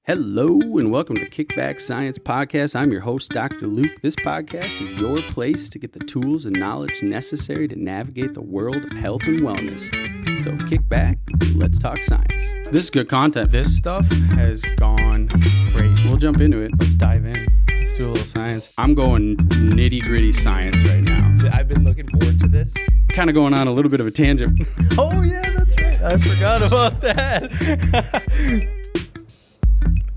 Hello and welcome to Kickback Science Podcast. I'm your host, Dr. Luke. This podcast is your place to get the tools and knowledge necessary to navigate the world of health and wellness. So kick back, let's talk science. This is good content. This stuff has gone great. We'll jump into it. Let's dive in. Let's do a little science. I'm going nitty gritty science right now. I've been looking forward to this. Kind of going on a little bit of a tangent. Oh yeah, that's right. I forgot about that.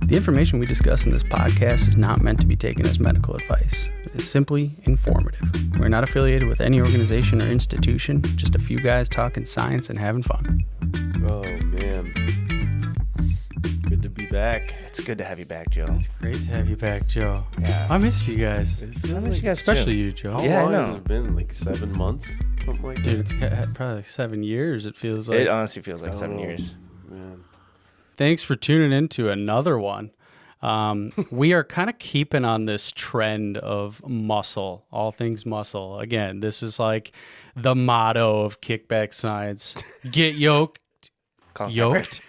The information we discuss in this podcast is not meant to be taken as medical advice. It is simply informative. We're not affiliated with any organization or institution, just a few guys talking science and having fun. Oh, man. Good to be back. It's good to have you back, Joe. It's great to have you back, Joe. Yeah. I missed you guys. It feels I miss you guys, Especially you, Joe. How Yeah, I long know. has it been? Like 7 months? Something like Dude, that? it's probably like 7 years, it feels like. It honestly feels like 7 years. Man. Thanks for tuning in to another one. We are kind of keeping on this trend of muscle, all things muscle. Again, this is like the motto of Kickback Science. Get yoked. Colin Yoked?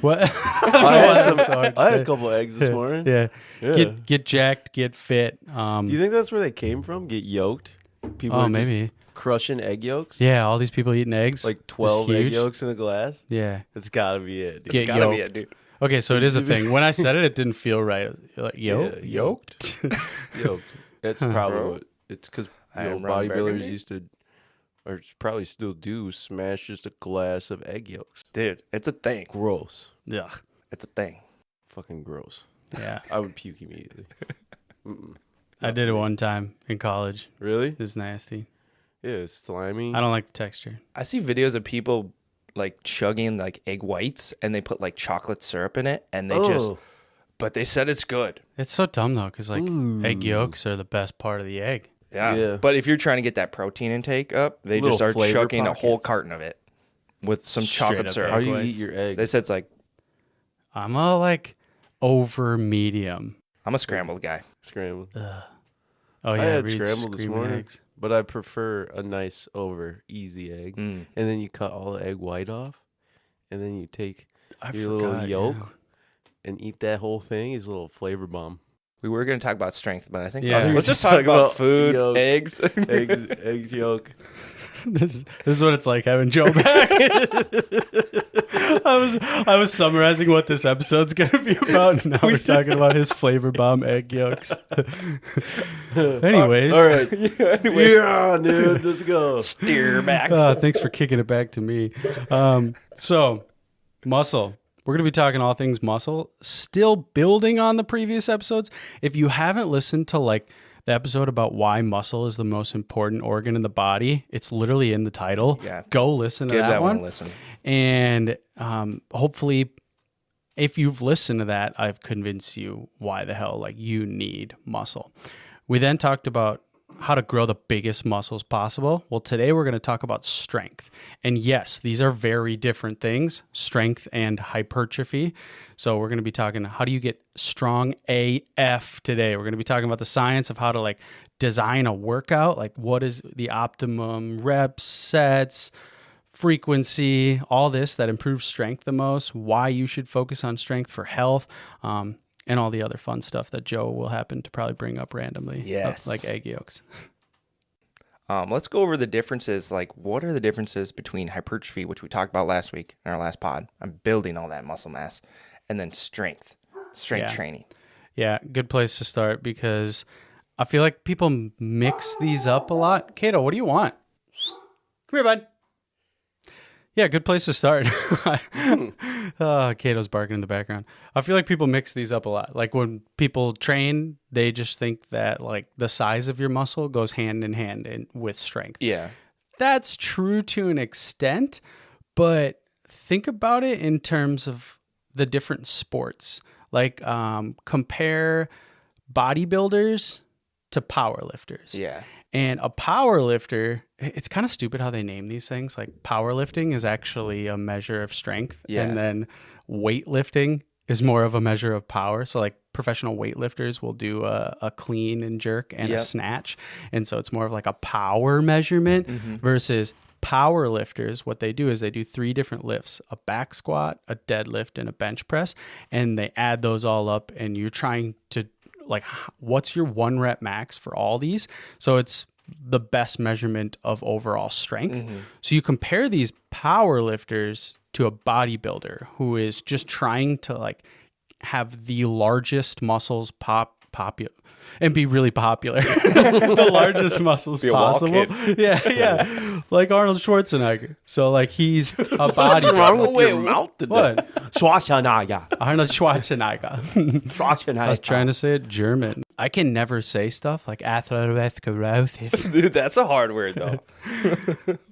What? I had a couple eggs this morning. Yeah. Yeah. Get jacked, get fit. Do you think that's where they came from? Get yolked? People Oh, are just maybe. crushing egg yolks? Yeah, all these people eating eggs. Like 12 It's egg huge. yolks in a glass? Yeah. It's gotta be it. Dude. Get It's gotta be yoked. it, dude. Okay, so it is a thing. When I said it, it didn't feel right. Like, Yeah, yoked? Yoked. It's probably Bro. what it's because I am Ron bodybuilders Burgundy. used to, or probably still do, smash just a glass of egg yolks. Dude, it's a thing. Gross. Yeah. It's a thing. Fucking gross. Yeah. I would puke immediately. Mm-mm. I did it one time in college. Really? It's nasty. Yeah, it's slimy. I don't like the texture. I see videos of people like chugging like egg whites and they put like chocolate syrup in it and they just, Oh. but they said it's good. It's so dumb though, because like Ooh. egg yolks are the best part of the egg. Yeah. Yeah. But if you're trying to get that protein intake up, they Little just start flavor chugging a whole pockets. carton of it with some Straight chocolate up syrup. How do you whites. eat your eggs? They said it's like, I'm a like over medium. I'm a scrambled guy. Scrambled. Oh yeah, I had Reed's scrambled this screaming morning, eggs. but I prefer a nice over easy egg. Mm. And then you cut all the egg white off, and then you take I your forgot, little yolk yeah. and eat that whole thing. It's a little flavor bomb. We were going to talk about strength, but I think Yeah. let's just talk about food, yolk. eggs. Eggs, yolk. This is what it's like having Joe back. I was summarizing what this episode's gonna be about. And now we're talking about his flavor bomb egg yolks. Anyways, All right. Anyway, Yeah, dude. Let's go. steer back. thanks for kicking it back to me. So, muscle. We're going to be talking all things muscle, still building on the previous episodes. If you haven't listened to like the episode about why muscle is the most important organ in the body, it's literally in the title. Yeah. Go listen to Give that one. a listen. And hopefully, if you've listened to that, I've convinced you why the hell like you need muscle. We then talked about how to grow the biggest muscles possible. Well, today we're going to talk about strength. And yes, these are very different things, strength and hypertrophy. So we're going to be talking, how do you get strong AF today? We're going to be talking about the science of how to like design a workout, like what is the optimum reps, sets, frequency, all this that improves strength the most, why you should focus on strength for health, and all the other fun stuff that Joe will happen to probably bring up randomly. Yes. Like egg yolks. Let's go over the differences. Like, what are the differences between hypertrophy, which we talked about last week in our last pod? I'm building all that muscle mass, and then strength Yeah. training. Yeah, good place to start because I feel like people mix these up a lot. Kato, what do you want? Come here, bud. Yeah, good place to start. Kato's barking in the background. I feel like people mix these up a lot. Like when people train, they just think that like the size of your muscle goes hand in hand with strength. Yeah. That's true to an extent, but think about it in terms of the different sports. Like compare bodybuilders to powerlifters. Yeah. And a power lifter, it's kind of stupid how they name these things. Like powerlifting is actually a measure of strength. Yeah. And then weightlifting is more of a measure of power. So like professional weightlifters will do a clean and jerk and Yep. a snatch. And so it's more of like a power measurement versus power lifters, what they do is they do 3 different lifts: a back squat, a deadlift, and a bench press. And they add those all up, and you're trying to like, what's your 1 rep max for all these? So it's the best measurement of overall strength. So you compare these power lifters to a bodybuilder who is just trying to like have the largest muscles popular and be really popular. The largest muscles Be a wall possible. kid. Yeah. Like Arnold Schwarzenegger. So like he's a bodybuilder. Wait, mouth to What? Schwarzenegger. Arnold Schwarzenegger. Schwarzenegger. I was trying to say it German. I can never say stuff like atherosclerosis. Dude, that's a hard word though.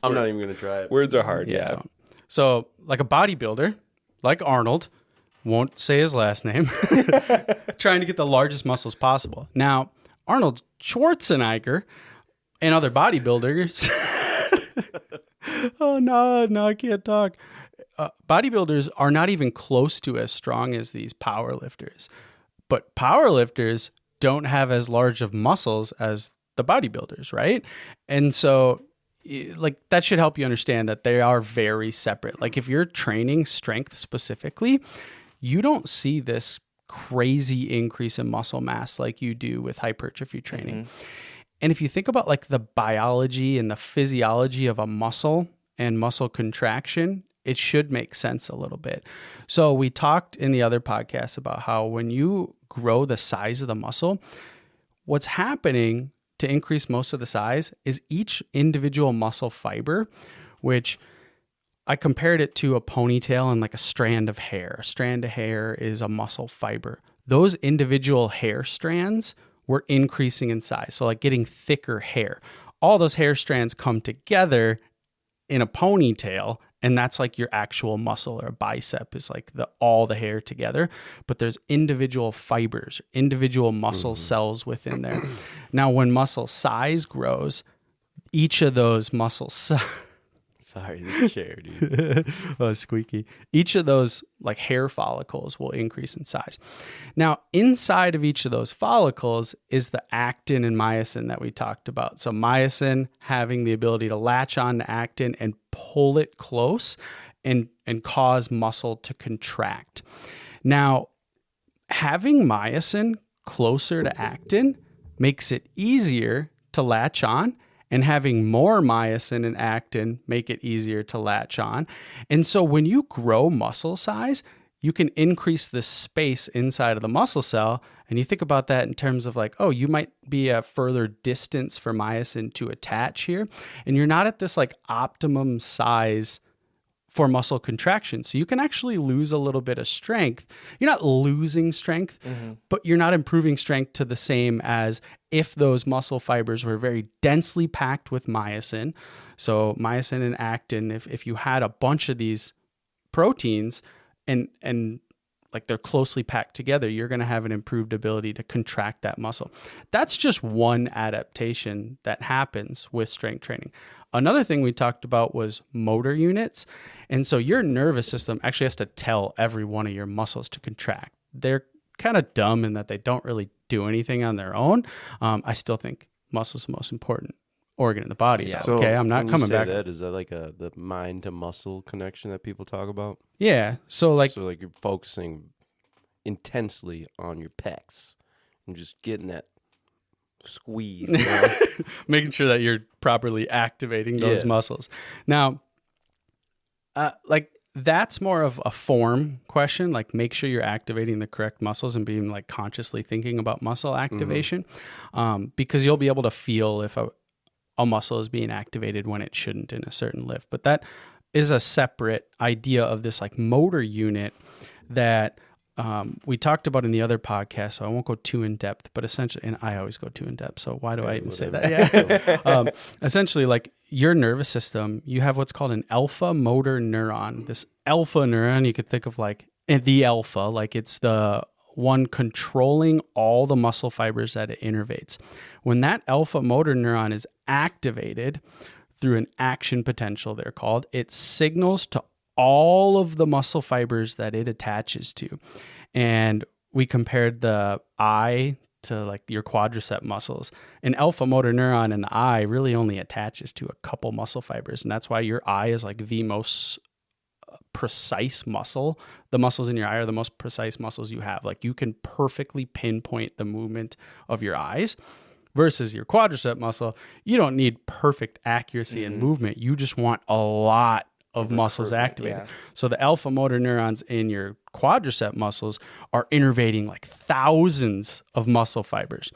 I'm not even gonna try it. Words are hard. Yeah. Don't. So like a bodybuilder, like Arnold, won't say his last name, trying to get the largest muscles possible. Now, Arnold Schwarzenegger and other bodybuilders. Oh, no, I can't talk. Bodybuilders are not even close to as strong as these power lifters. But power lifters don't have as large of muscles as the bodybuilders, right? And so like that should help you understand that they are very separate. Like if you're training strength specifically, you don't see this crazy increase in muscle mass like you do with hypertrophy training. And if you think about like the biology and the physiology of a muscle and muscle contraction, it should make sense a little bit. So we talked in the other podcast about how when you grow the size of the muscle, what's happening to increase most of the size is each individual muscle fiber, which I compared it to a ponytail and like a strand of hair. A strand of hair is a muscle fiber. Those individual hair strands were increasing in size. So like getting thicker hair. All those hair strands come together in a ponytail, and that's like your actual muscle, or a bicep is like all the hair together. But there's individual fibers, individual muscle cells within there. Now, when muscle size grows, each of those muscle cells... Sorry, this chair, dude. Oh, squeaky. Each of those like hair follicles will increase in size. Now, inside of each of those follicles is the actin and myosin that we talked about. So myosin having the ability to latch on to actin and pull it close and cause muscle to contract. Now, having myosin closer to actin makes it easier to latch on, and having more myosin and actin make it easier to latch on. And so when you grow muscle size, you can increase the space inside of the muscle cell. And you think about that in terms of like, oh, you might be a further distance for myosin to attach here. And you're not at this like optimum size for muscle contraction. So you can actually lose a little bit of strength. You're not losing strength, but you're not improving strength to the same as if those muscle fibers were very densely packed with myosin. So myosin and actin, if you had a bunch of these proteins and like they're closely packed together, you're going to have an improved ability to contract that muscle. That's just one adaptation that happens with strength training. Another thing we talked about was motor units. And so your nervous system actually has to tell every one of your muscles to contract. They're kind of dumb in that they don't really do anything on their own. I still think muscle's the most important organ in the body. Yeah. So Okay, I'm not when coming you say back. That is that like the mind to muscle connection that people talk about? Yeah. So like, So like you're focusing intensely on your pecs and just getting that squeeze. You know? making sure that you're properly activating those Yeah. muscles. Now, like that's more of a form question, like make sure you're activating the correct muscles and being like consciously thinking about muscle activation, because you'll be able to feel if a muscle is being activated when it shouldn't in a certain lift. But that is a separate idea of this like motor unit that we talked about in the other podcast, so I won't go too in depth, but essentially, and I always go too in depth, so why do I even say that? Yeah. Essentially, like your nervous system, you have what's called an alpha motor neuron. This alpha neuron, you could think of like the alpha, like it's the one controlling all the muscle fibers that it innervates. When that alpha motor neuron is activated through an action potential, they're called, it signals to all of the muscle fibers that it attaches to. And we compared the eye to like your quadricep muscles. An alpha motor neuron in the eye really only attaches to a couple muscle fibers. And that's why your eye is like the most precise muscle. The muscles in your eye are the most precise muscles you have. Like you can perfectly pinpoint the movement of your eyes. Versus your quadricep muscle, you don't need perfect accuracy and movement. You just want a lot of muscles activated. yeah. So the alpha motor neurons in your quadricep muscles are innervating like thousands of muscle fibers.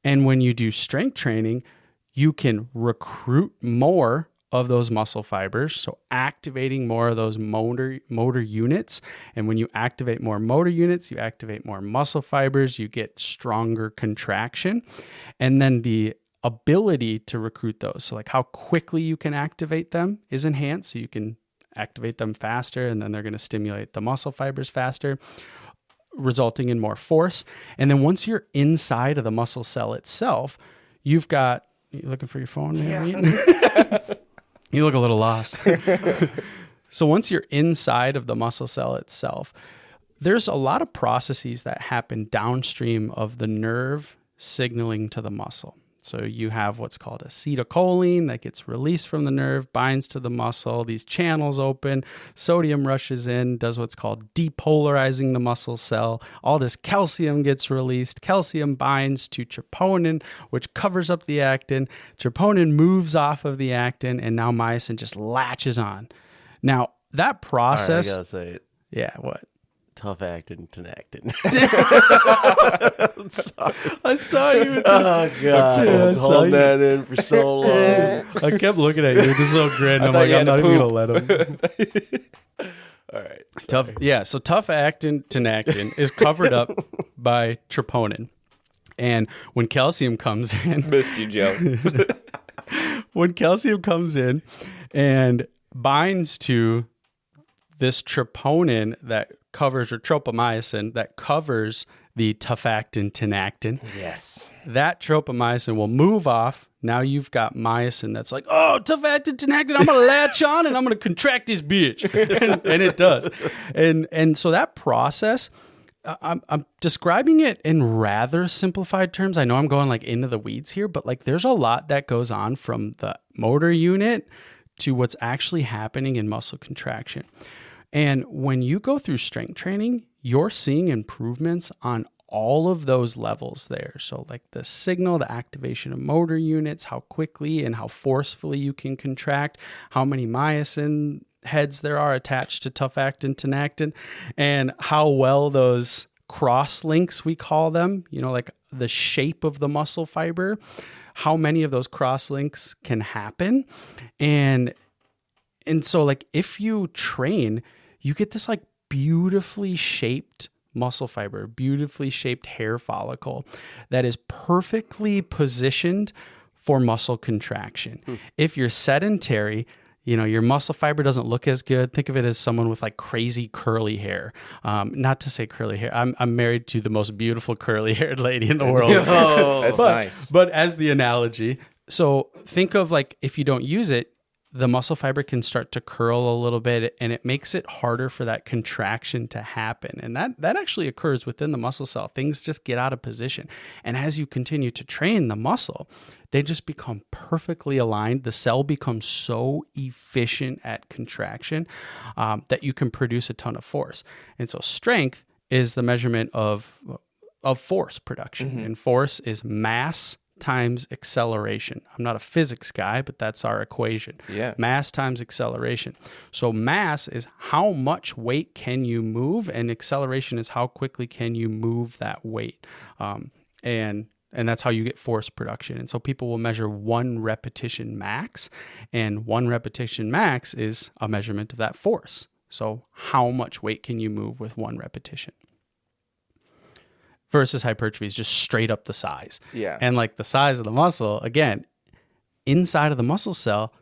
And when you do strength training, you can recruit more of those muscle fibers, so activating more of those motor units. And when you activate more motor units, you activate more muscle fibers, you get stronger contraction. And then the ability to recruit those, so like how quickly you can activate them is enhanced, so you can activate them faster, and then they're going to stimulate the muscle fibers faster, resulting in more force. And then once you're inside of the muscle cell itself, you've got, you looking for your phone there? Yeah. You look a little lost. So once you're inside of the muscle cell itself, there's a lot of processes that happen downstream of the nerve signaling to the muscle. So you have what's called acetylcholine that gets released from the nerve, binds to the muscle. These channels open, sodium rushes in, does what's called depolarizing the muscle cell. All this calcium gets released. Calcium binds to troponin, which covers up the actin. Troponin moves off of the actin, and now myosin just latches on. Now, that process... I gotta say it. Yeah, what? Tough acting, tenactin. I saw you with this. Oh, God. I was holding that in for so long. I kept looking at you with this little grin. I'm like, I'm not even going to let him. All right. Tough, yeah, so tough actin, tenactin is covered up by troponin. And when calcium comes in... Missed you, Joe. When calcium comes in and binds to this troponin that covers, or tropomyosin that covers the tough actin, tenactin. Yes. That tropomyosin will move off. Now you've got myosin that's like, oh, tough actin, tenactin, I'm going to latch on and I'm going to contract this bitch. and it does. And so that process, I'm describing it in rather simplified terms. I know I'm going like into the weeds here, but like there's a lot that goes on from the motor unit to what's actually happening in muscle contraction. And when you go through strength training, you're seeing improvements on all of those levels there. So like the signal, the activation of motor units, how quickly and how forcefully you can contract, how many myosin heads there are attached to tough actin, tenactin, and how well those cross links, we call them, you know, like the shape of the muscle fiber, how many of those cross links can happen. And so like if you train, you get this like beautifully shaped muscle fiber, beautifully shaped hair follicle that is perfectly positioned for muscle contraction. If you're sedentary, you know, your muscle fiber doesn't look as good. Think of it as someone with like crazy curly hair. Not to say curly hair. I'm married to the most beautiful curly haired lady in the world. That's nice. But as the analogy, so think of like if you don't use it, the muscle fiber can start to curl a little bit, and it makes it harder for that contraction to happen. And that actually occurs within the muscle cell. Things just get out of position. And as you continue to train the muscle, they just become perfectly aligned. The cell becomes so efficient at contraction that you can produce a ton of force. And so strength is the measurement of force production. And force is mass times acceleration. I'm not a physics guy, but that's our equation. Yeah. Mass times acceleration. So mass is how much weight can you move, and acceleration is how quickly can you move that weight. And that's how you get force production. And so people will measure 1 repetition max, and 1 repetition max is a measurement of that force. So how much weight can you move with 1 repetition? Versus hypertrophy is just straight up the size. Yeah. And like the size of the muscle, again, inside of the muscle cell,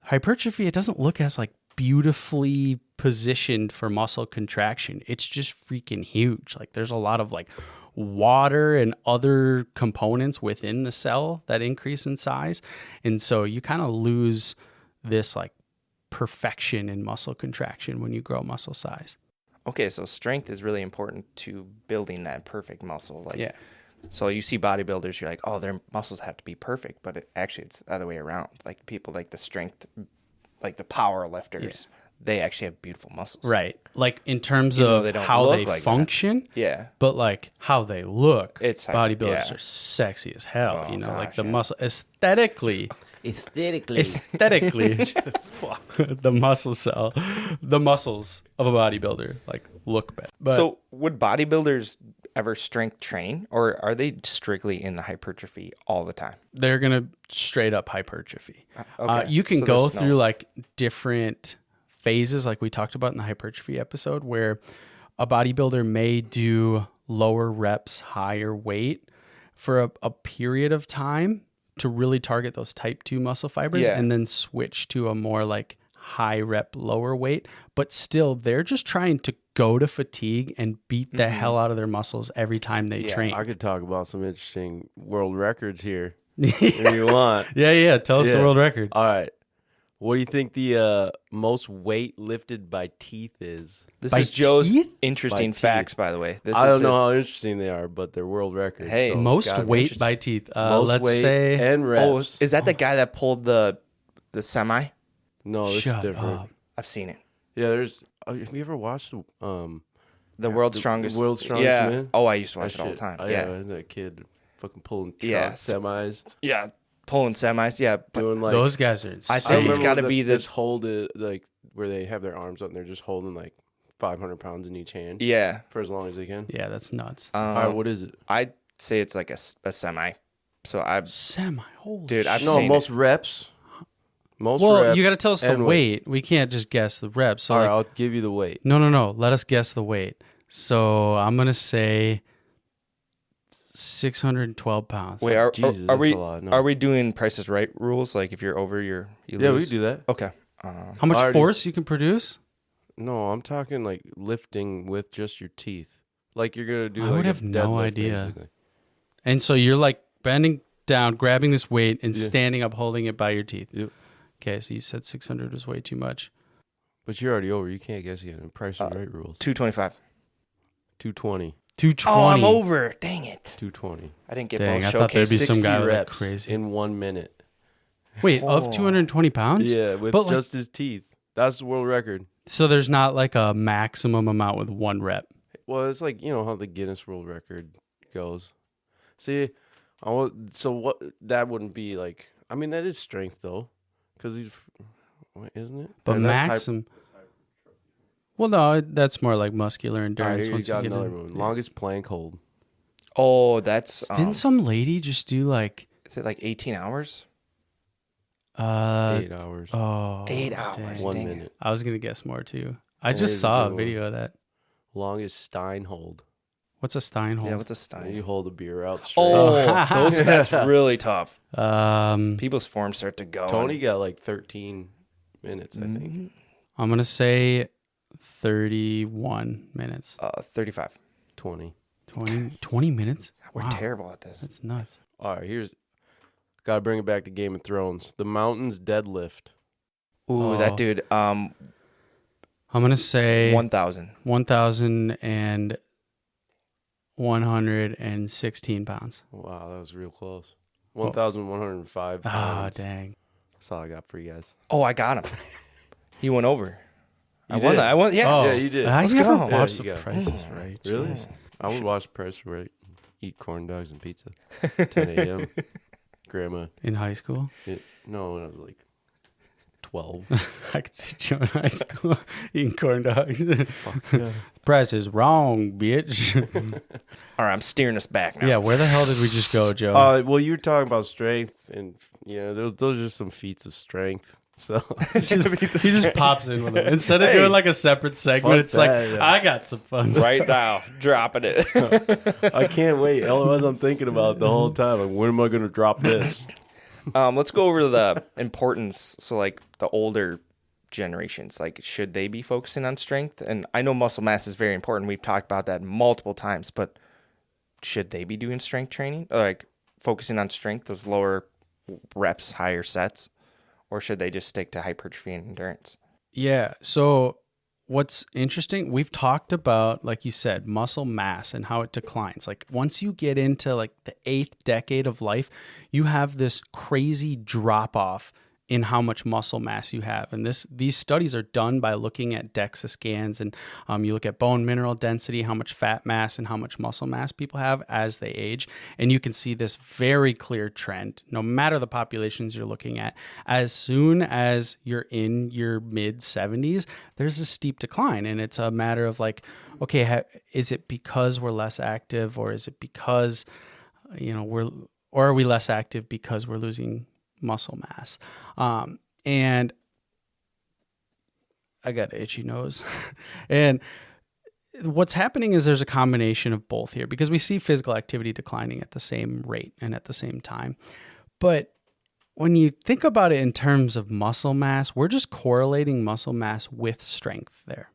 hypertrophy, it doesn't look as like beautifully positioned for muscle contraction. It's just freaking huge. Like there's a lot of like water and other components within the cell that increase in size. And so you kind of lose this like perfection in muscle contraction when you grow muscle size. Okay, so strength is really important to building that perfect muscle. Like, Yeah. So you see bodybuilders, you're like, oh, their muscles have to be perfect, but actually it's the other way around. Like people like the strength, like the power lifters, they actually have beautiful muscles. Right. Like in terms Even though of they don't how look they like that. function, Yeah. but like how they look. It's bodybuilders yeah. are sexy as hell. Oh, you know, like gosh, the yeah. muscle aesthetically. Aesthetically. Aesthetically, the muscles of a bodybuilder like look better. But So would bodybuilders ever strength train, or are they strictly in the hypertrophy all the time? they're gonna straight up hypertrophy. Okay. You can So go there's no- through like different phases, like we talked about in the hypertrophy episode, where a bodybuilder may do lower reps, higher weight for a period of time to really target those type 2 muscle fibers, Yeah. and then switch to a more like high rep, lower weight. But still, they're just trying to go to fatigue and beat the hell out of their muscles every time they train. I could talk about some interesting world records here if you want. Yeah. Tell us the Yeah. world record. All right. What do you think the most weight lifted by teeth is? This By is Joe's teeth? interesting By teeth. facts, by the way. This I is don't know his- how interesting they are, but they're world records. Hey, so it's Most gotta be weight interesting. by teeth. Most Let's weight say. and Oh, reps. is that the guy that pulled the semi? No, this Shut is different. up. I've seen it. Yeah, there's. Have you ever watched The Yeah, world's the strongest. world's strongest yeah. man? Oh, I used to that watch it all the shit? time. Oh, yeah. yeah, that kid fucking pulling trucks, Yeah. semis, Yeah. Pulling semis. Yeah. But doing like. Those guys are I insane. think it's remember gotta the- be this the. hold it like where they have their arms up and they're just holding like 500 pounds in each hand Yeah. for as long as they can. Yeah, that's nuts. All right, what is it? I'd say it's like a semi. So I, Semi. Holy dude, I've No, seen most it. reps. Most Well, reps you got to tell us the and weight. We can't just guess the reps. So All right, like, I'll give you the weight. no. Let us guess the weight. So I'm gonna say 612 pounds. Wait, are, Jesus, are that's we a lot. No. are we doing Price is Right rules? Like if you're over, you Yeah, we lose? do that. Okay. How much already- force you can produce? No, I'm talking like lifting with just your teeth. Like you're gonna do. I like would a have no deadlift, idea. basically. And so you're like bending down, grabbing this weight, and Yeah. standing up, holding it by your teeth. Yep. Okay, so you said 600 was way too much. But you're already over. You can't guess again. Price is right rules. 225. 220. 220. Oh, I'm over. Dang it. 220. I didn't get Dang, both I thought there'd be showcased. some 60 guy like reps crazy. in 1 minute. Wait, Oh. of 220 pounds? Yeah, with But, like- just his teeth. That's the world record. So there's not like a maximum amount with one rep. Well, it's like, you know how the Guinness World Record goes. See, so what? That wouldn't be like. I mean, that is strength though, because he's, isn't it? But Or that's hyper- maximum. Well, no, that's more like muscular All right, endurance. here you once got get another in. one. Longest plank hold. Oh, that's. Didn't some lady just do like Is it like 18 hours? 8 hours. Oh, 8 dang. hours. 1 dang it. minute. I was gonna guess more too. I There's just a saw a good one. video of that. Longest Stein hold. What's a Stein hold? Yeah, what's a Stein? You hold a beer out straight. Oh, that's really tough. Um, People's forms start to go. Tony got like 13 minutes, I think. I'm gonna say 31 minutes. 35. 20. 20 minutes? We're Wow, terrible at this. That's nuts. All right, got to bring it back to Game of Thrones. The Mountains deadlift. Ooh, Oh. that dude. I'm gonna say 1,000. 1,116 pounds. Wow, that was real close. 1,105 Ah, pounds. dang. That's all I got for you guys. Oh, I got him. He went over. I You won did? that. I won. Yes. Oh, Yeah, you did. I Let's never go. watched Yeah, The you got it. Price is Right. Really? Jeez. I would watch Price is Right. Eat corn dogs and pizza. 10 a.m. Grandma. In high school? No, when I was like 12. I could see Joe in high school eating corn dogs. Yeah. Price is wrong, bitch. All right, I'm steering us back now. Yeah, where the hell did we just go, Joe? Well, you were talking about strength, and those are just some feats of strength. So he just pops in with it. Instead of doing like a separate segment, Fuck it's like, that, yeah. I got some fun Right now, dropping it. I can't wait. Otherwise, I'm thinking about it the whole time. Like, when am I going to drop this? Let's go over the importance. So, like the older generations, like should they be focusing on strength? And I know muscle mass is very important. We've talked about that multiple times, but should they be doing strength training, or like focusing on strength, those lower reps, higher sets, or should they just stick to hypertrophy and endurance? Yeah. So what's interesting, we've talked about, like you said, muscle mass and how it declines. Like once you get into like the 8th decade of life, you have this crazy drop off in how much muscle mass you have. And these studies are done by looking at DEXA scans, and you look at bone mineral density, how much fat mass and how much muscle mass people have as they age. And you can see this very clear trend, no matter the populations you're looking at. As soon as you're in your mid 70s, there's a steep decline. And it's a matter of like, okay, is it because we're less active, or is it because, or are we less active because we're losing muscle mass? And I got an itchy nose. And what's happening is there's a combination of both here, because we see physical activity declining at the same rate and at the same time. But when you think about it in terms of muscle mass, we're just correlating muscle mass with strength there.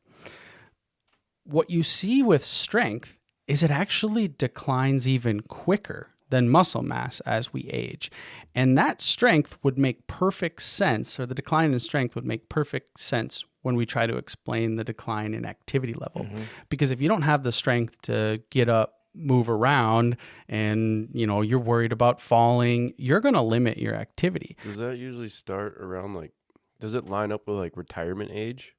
What you see with strength is it actually declines even quicker than muscle mass as we age. And that strength would make perfect sense, or the decline in strength would make perfect sense when we try to explain the decline in activity level. Mm-hmm. Because if you don't have the strength to get up, move around, and you're worried about falling, you're going to limit your activity. Does that usually start around does it line up with like retirement age?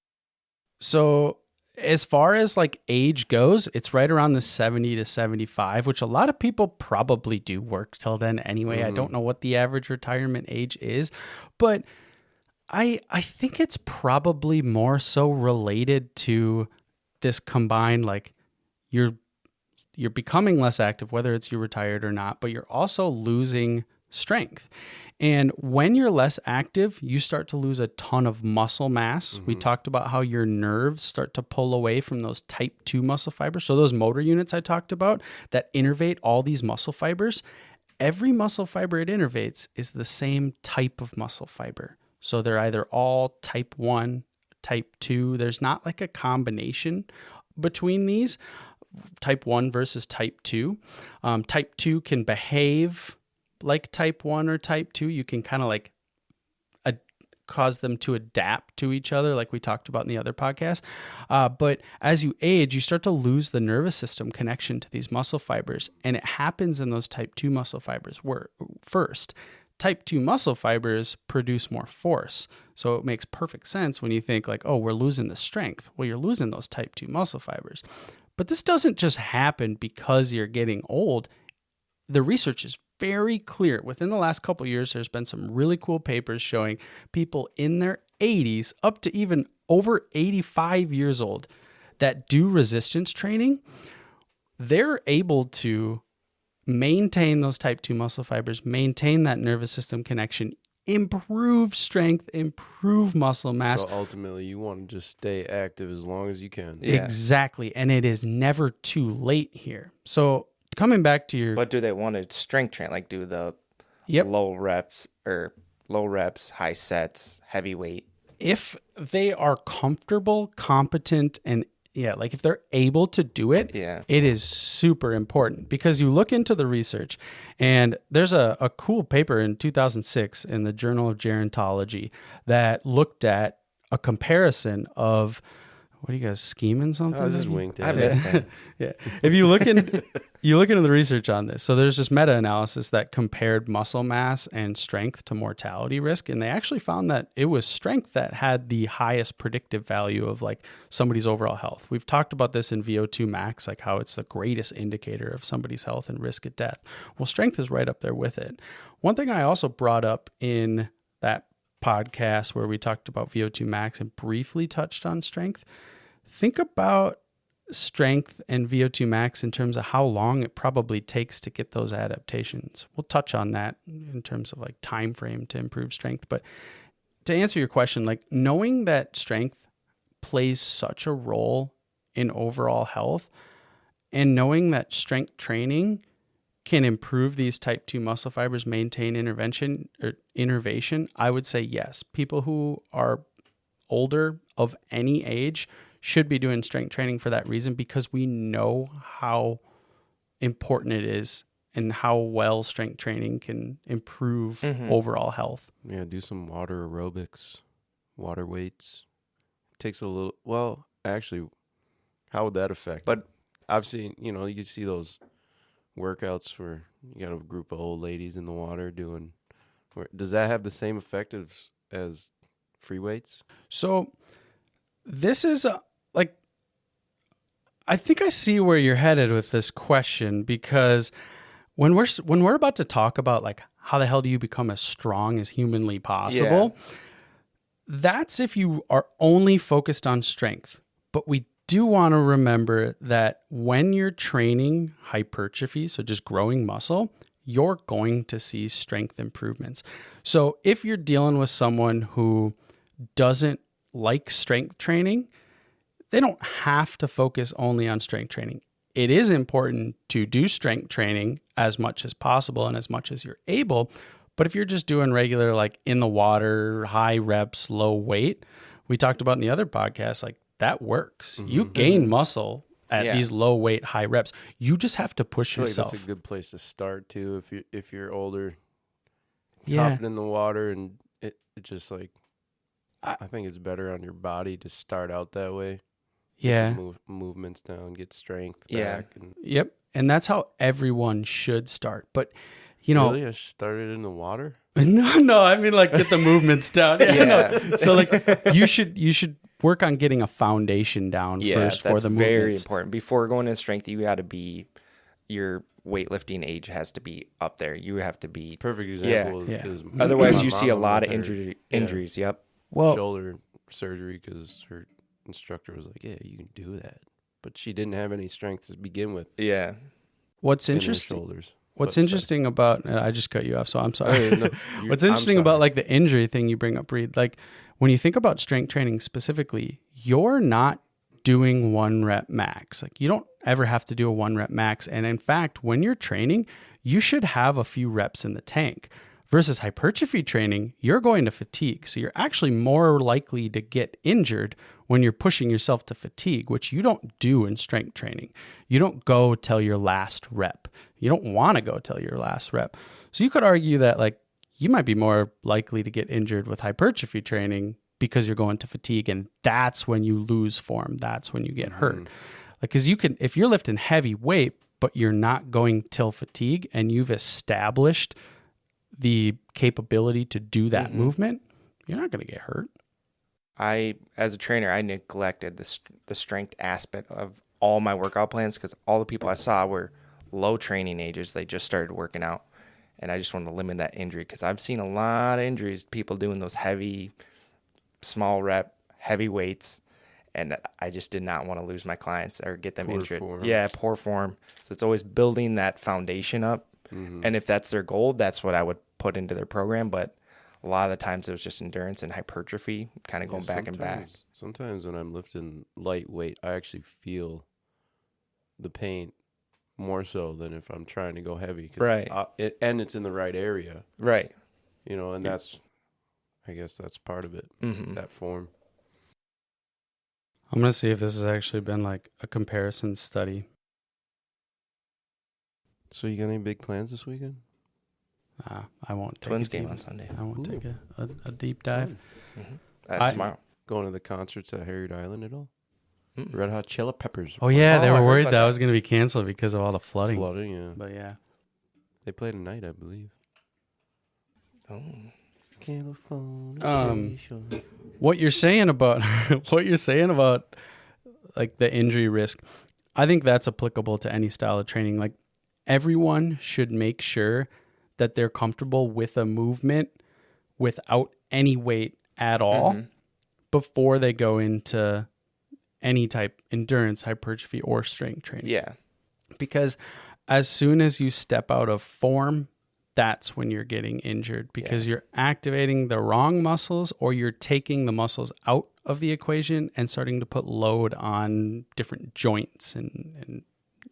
So as far as like age goes, it's right around the 70 to 75, which a lot of people probably do work till then anyway. Mm-hmm. I don't know what the average retirement age is, but I think it's probably more so related to this combined, like you're becoming less active, whether it's you're retired or not, but you're also losing strength. And when you're less active, you start to lose a ton of muscle mass. Mm-hmm. We talked about how your nerves start to pull away from those type 2 muscle fibers. So those motor units I talked about that innervate all these muscle fibers, every muscle fiber it innervates is the same type of muscle fiber. So they're either all type 1, type 2. There's not like a combination between these, type 1 versus type 2. Type 2 can behave like type 1 or type 2. You can kind of like cause them to adapt to each other, like we talked about in the other podcast. But as you age, you start to lose the nervous system connection to these muscle fibers. And it happens in those type 2 muscle fibers where first, type 2 muscle fibers produce more force. So it makes perfect sense when you think like, oh, we're losing the strength. Well, you're losing those type 2 muscle fibers. But this doesn't just happen because you're getting old. The research is very clear. Within the last couple of years, there's been some really cool papers showing people in their 80s up to even over 85 years old that do resistance training. They're able to maintain those type 2 muscle fibers, maintain that nervous system connection, improve strength, improve muscle mass. So ultimately, you want to just stay active as long as you can. Yeah. Exactly. And it is never too late here. So coming back to your... But do they want to strength train? Like do the low reps, high sets, heavy weight? If they are comfortable, competent, and like if they're able to do it, it is super important, because you look into the research, and there's a cool paper in 2006 in the Journal of Gerontology that looked at a comparison of... What are you guys, scheming something? Oh, this is winked at. I missed it. Yeah. If you look into the research on this, so there's this meta-analysis that compared muscle mass and strength to mortality risk, and they actually found that it was strength that had the highest predictive value of like somebody's overall health. We've talked about this in VO2 max, like how it's the greatest indicator of somebody's health and risk of death. Well, strength is right up there with it. One thing I also brought up in that podcast where we talked about VO2 max and briefly touched on strength, think about strength and VO2 max in terms of how long it probably takes to get those adaptations. We'll touch on that in terms of like time frame to improve strength. But to answer your question, like knowing that strength plays such a role in overall health, and knowing that strength training can improve these type 2 muscle fibers, maintain innervation, I would say yes. People who are older of any age should be doing strength training for that reason, because we know how important it is and how well strength training can improve overall health. Yeah, do some water aerobics, water weights. Takes a little, well, actually, how would that affect? But I've seen, you see those workouts where you got a group of old ladies in the water doing. Does that have the same effect as free weights? So this is like, I think I see where you're headed with this question, because when we're about to talk about like how the hell do you become as strong as humanly possible, that's if you are only focused on strength. But we do want to remember that when you're training hypertrophy, so just growing muscle, you're going to see strength improvements. So if you're dealing with someone who doesn't like strength training, they don't have to focus only on strength training. It is important to do strength training as much as possible and as much as you're able. But if you're just doing regular, like in the water, high reps, low weight, we talked about in the other podcast, like that works. Mm-hmm. You gain muscle at these low weight, high reps. You just have to push yourself. That's a good place to start too. If you're older, hopping in the water, and it just like, I think it's better on your body to start out that way. Yeah. Move movements down, get strength back. Yep. And that's how everyone should start. But, really? I started in the water? No, I mean like get the movements down. No. So like you should work on getting a foundation down first for the movements. Very important. Before going into strength, you got to be, your weightlifting age has to be up there. You have to be perfect example. Is otherwise, you see a lot of injuries. Yep. Well, shoulder surgery because her instructor was like, "Yeah, you can do that," but she didn't have any strength to begin with. Yeah. What's interesting? What's interesting about? I just cut you off, so I'm sorry. No, What's interesting about like the injury thing you bring up, Reed? Like when you think about strength training specifically, you're not doing 1 rep max. Like you don't ever have to do a 1 rep max, and in fact, when you're training, you should have a few reps in the tank. Versus hypertrophy training, you're going to fatigue. So you're actually more likely to get injured when you're pushing yourself to fatigue, which you don't do in strength training. You don't go till your last rep. You don't want to go till your last rep. So you could argue that like you might be more likely to get injured with hypertrophy training because you're going to fatigue, and that's when you lose form. That's when you get hurt. Like, cause if you're lifting heavy weight, but you're not going till fatigue and you've established the capability to do that movement, you're not going to get hurt. As a trainer, I neglected the strength aspect of all my workout plans because all the people I saw were low training ages. They just started working out, and I just wanted to limit that injury because I've seen a lot of injuries, people doing those heavy, small rep, heavy weights, and I just did not want to lose my clients or get them injured. Form. Yeah, poor form. So it's always building that foundation up. And if that's their goal, that's what I would put into their program. But a lot of the times it was just endurance and hypertrophy, kind of going back and back. Sometimes when I'm lifting lightweight, I actually feel the pain more so than if I'm trying to go heavy. Right. And it's in the right area. Right. And I guess that's part of it, that form. I'm going to see if this has actually been like a comparison study. So you got any big plans this weekend? I won't take Twins game on Sunday. I won't take a deep dive. That's tomorrow. Going to the concerts at Harriet Island at all? Red Hot Chili Peppers. Oh yeah, they were worried that was going to be canceled because of all the flooding. Yeah. But yeah, they play tonight, I believe. Oh. California. What you're saying about like the injury risk, I think that's applicable to any style of training. Like everyone should make sure that they're comfortable with a movement without any weight at all before they go into any type endurance, hypertrophy, or strength training. Yeah. Because as soon as you step out of form, that's when you're getting injured because you're activating the wrong muscles or you're taking the muscles out of the equation and starting to put load on different joints and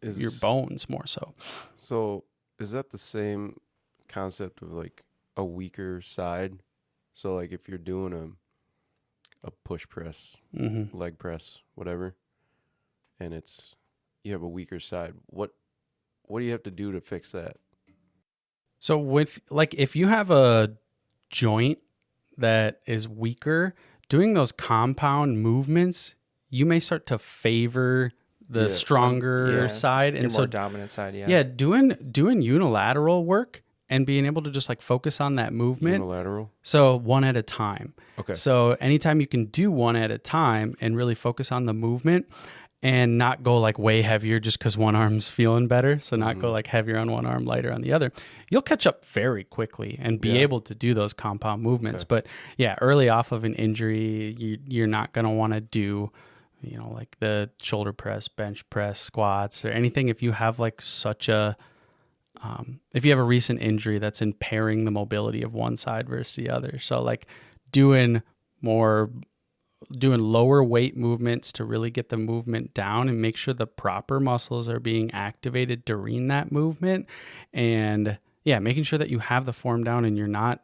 your bones more so. So is that the same concept of like a weaker side? So like if you're doing a push press, leg press, whatever, and you have a weaker side, what do you have to do to fix that? So with like if you have a joint that is weaker, doing those compound movements, you may start to favor the stronger Yeah. side. Your And more so, dominant side, yeah. yeah, doing unilateral work and being able to just like focus on that movement. Unilateral. So one at a time. Okay. So anytime you can do one at a time and really focus on the movement and not go like way heavier just because one arm's feeling better. So not go like heavier on one arm, lighter on the other. You'll catch up very quickly and be able to do those compound movements. But yeah, early off of an injury, you're not going to want to do, you know, like the shoulder press, bench press, squats, or anything. If you have like if you have a recent injury that's impairing the mobility of one side versus the other. So like doing lower weight movements to really get the movement down and make sure the proper muscles are being activated during that movement. And yeah, making sure that you have the form down and you're not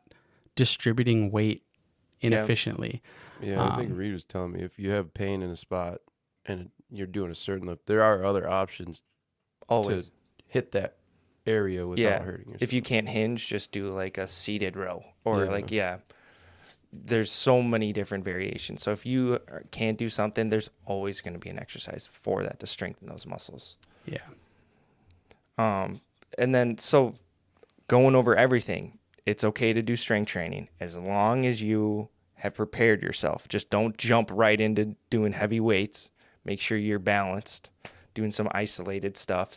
distributing weight inefficiently. Yeah, I think Reed was telling me if you have pain in a spot and you're doing a certain lift, there are other options Always. to hit that area without hurting yourself. If you can't hinge, just do like a seated row or there's so many different variations. So if you can't do something, there's always going to be an exercise for that to strengthen those muscles. Yeah. And then, so going over everything, it's okay to do strength training as long as you have prepared yourself. Just don't jump right into doing heavy weights. Make sure you're balanced, doing some isolated stuff.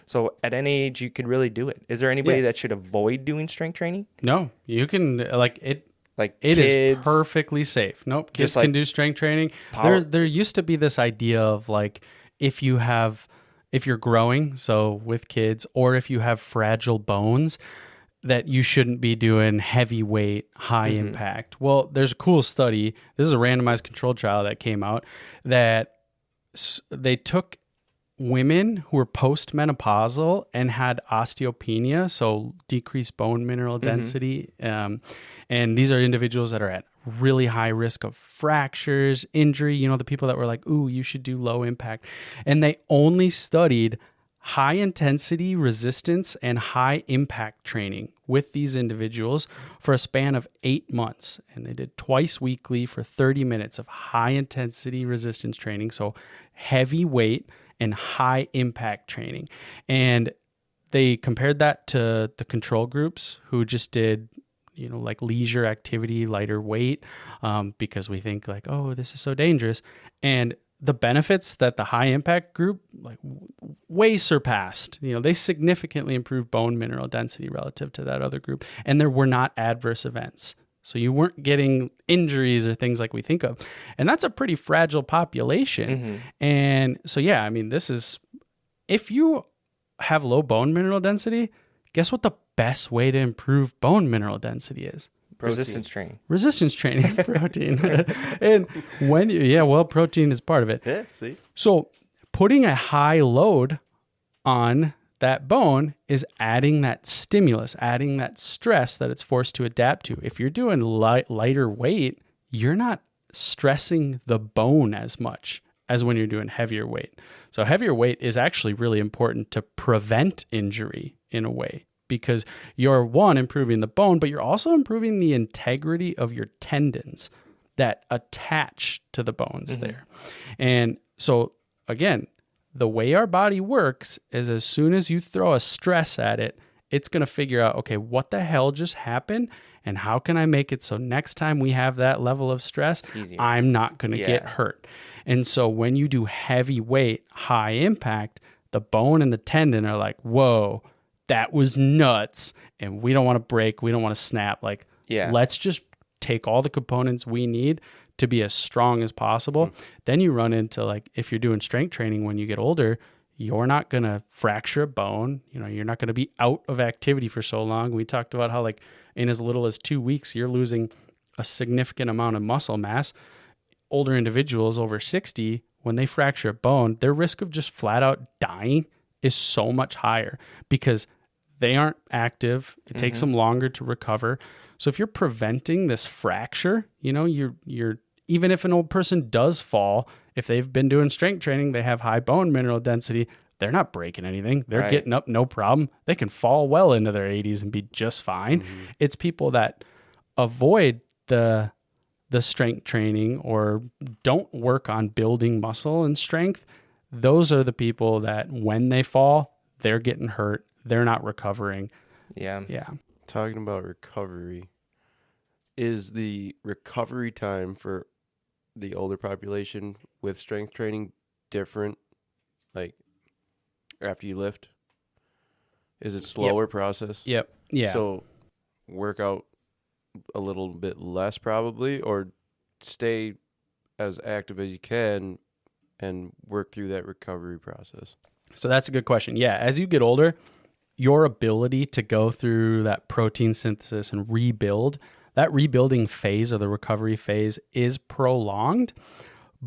So at any age, you could really do it. Is there anybody that should avoid doing strength training? No, you can Like it kids, is perfectly safe. Nope. Kids Just like can do strength training. power- There used to be this idea of like, if you're growing, so with kids, or if you have fragile bones, that you shouldn't be doing heavy weight, high impact. Well, there's a cool study. This is a randomized controlled trial that came out that they took women who were postmenopausal and had osteopenia, so decreased bone mineral density. And these are individuals that are at really high risk of fractures, injury, you know, the people that were like, ooh, you should do low impact. And they only studied high intensity resistance and high impact training with these individuals for a span of 8 months. And they did twice weekly for 30 minutes of high intensity resistance training. So heavy weight and high impact training. And they compared that to the control groups who just did, you know, like leisure activity, lighter weight, because we think like, oh, this is so dangerous. And the benefits that the high impact group like way surpassed, you know, they significantly improved bone mineral density relative to that other group. And there were not adverse events. So you weren't getting injuries or things like we think of. And that's a pretty fragile population. And so, yeah, I mean, this is, if you have low bone mineral density, guess what the best way to improve bone mineral density is? resistance training. Resistance training, protein. And protein is part of it. Yeah, see? So putting a high load on that bone is adding that stimulus, adding that stress that it's forced to adapt to. If you're doing lighter weight, you're not stressing the bone as much as when you're doing heavier weight. So heavier weight is actually really important to prevent injury in a way, because you're, one, improving the bone, but you're also improving the integrity of your tendons that attach to the bones there. And so, again, the way our body works is as soon as you throw a stress at it, it's going to figure out, okay, what the hell just happened? And how can I make it so next time we have that level of stress, I'm not going to get hurt? And so when you do heavy weight, high impact, the bone and the tendon are like, whoa, that was nuts. And we don't want to break. We don't want to snap. Like, let's just take all the components we need to be as strong as possible. Then you run into, like, if you're doing strength training when you get older, you're not going to fracture a bone. You know, you're not going to be out of activity for so long. We talked about how, like, in as little as 2 weeks, you're losing a significant amount of muscle mass. Older individuals over 60, when they fracture a bone, their risk of just flat out dying is so much higher because they aren't active. It takes them longer to recover. So if you're preventing this fracture, you know, you're even if an old person does fall, if they've been doing strength training, they have high bone mineral density, they're not breaking anything. They're getting up, no problem. They can fall well into their 80s and be just fine. It's people that avoid the the strength training or don't work on building muscle and strength, those are the people that when they fall, they're getting hurt. They're not recovering. Yeah. Yeah. Talking about recovery, is the recovery time for the older population with strength training different, like after you lift? Is it slower process? Yep. Yeah. So work out a little bit less probably, or stay as active as you can and work through that recovery process. So that's a good question. Yeah. As you get older, your ability to go through that protein synthesis and rebuild, that rebuilding phase or the recovery phase is prolonged,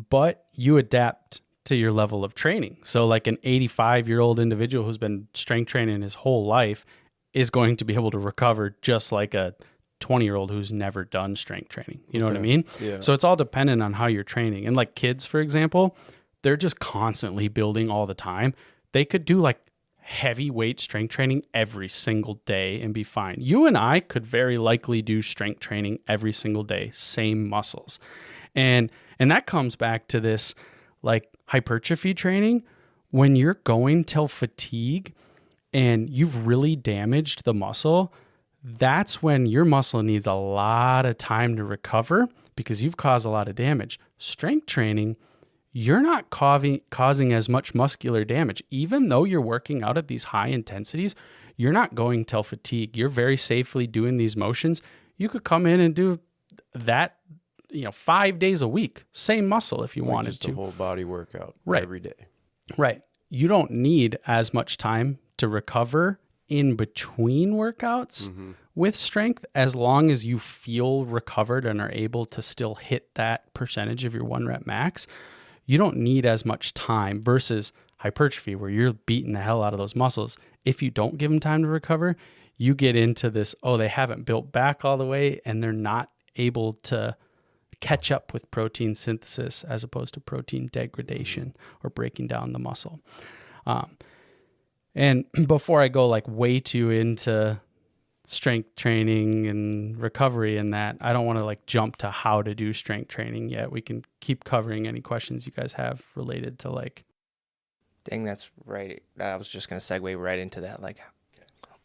but you adapt to your level of training. So like an 85-year-old individual who's been strength training his whole life is going to be able to recover just like a 20-year-old who's never done strength training. You know what I mean? Yeah. So it's all dependent on how you're training. And like kids, for example, they're just constantly building all the time. They could do like heavy weight strength training every single day and be fine. You and I could very likely do strength training every single day, same muscles. And that comes back to this like hypertrophy training. When you're going till fatigue and you've really damaged the muscle, that's when your muscle needs a lot of time to recover because you've caused a lot of damage. Strength training, you're not causing as much muscular damage. Even though you're working out at these high intensities, you're not going till fatigue. You're very safely doing these motions. You could come in and do that, 5 days a week, same muscle if you Like wanted just to. a whole body workout Right. every day. Right. You don't need as much time to recover in between workouts with strength as long as you feel recovered and are able to still hit that percentage of your 1 rep max. You don't need as much time versus hypertrophy where you're beating the hell out of those muscles. If you don't give them time to recover, you get into this, they haven't built back all the way and they're not able to catch up with protein synthesis as opposed to protein degradation or breaking down the muscle. And before I go like way too into strength training and recovery and that, I don't want to like jump to how to do strength training yet. We can keep covering any questions you guys have related to like. Dang, that's right. I was just going to segue right into that. Like,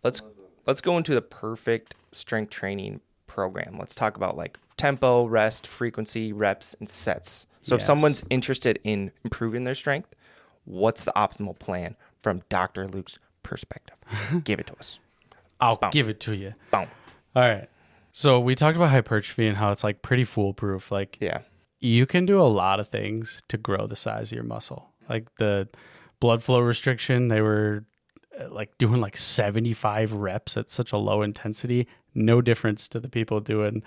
let's go into the perfect strength training program. Let's talk about like tempo, rest, frequency, reps, and sets. So if Yes. someone's interested in improving their strength, what's the optimal plan from Dr. Luke's perspective? Give it to us. I'll Boom. give it to you. Boom. All right. So we talked about hypertrophy and how it's like pretty foolproof. Like Yeah. you can do a lot of things to grow the size of your muscle. Like the blood flow restriction, they were like doing like 75 reps at such a low intensity. No difference to the people doing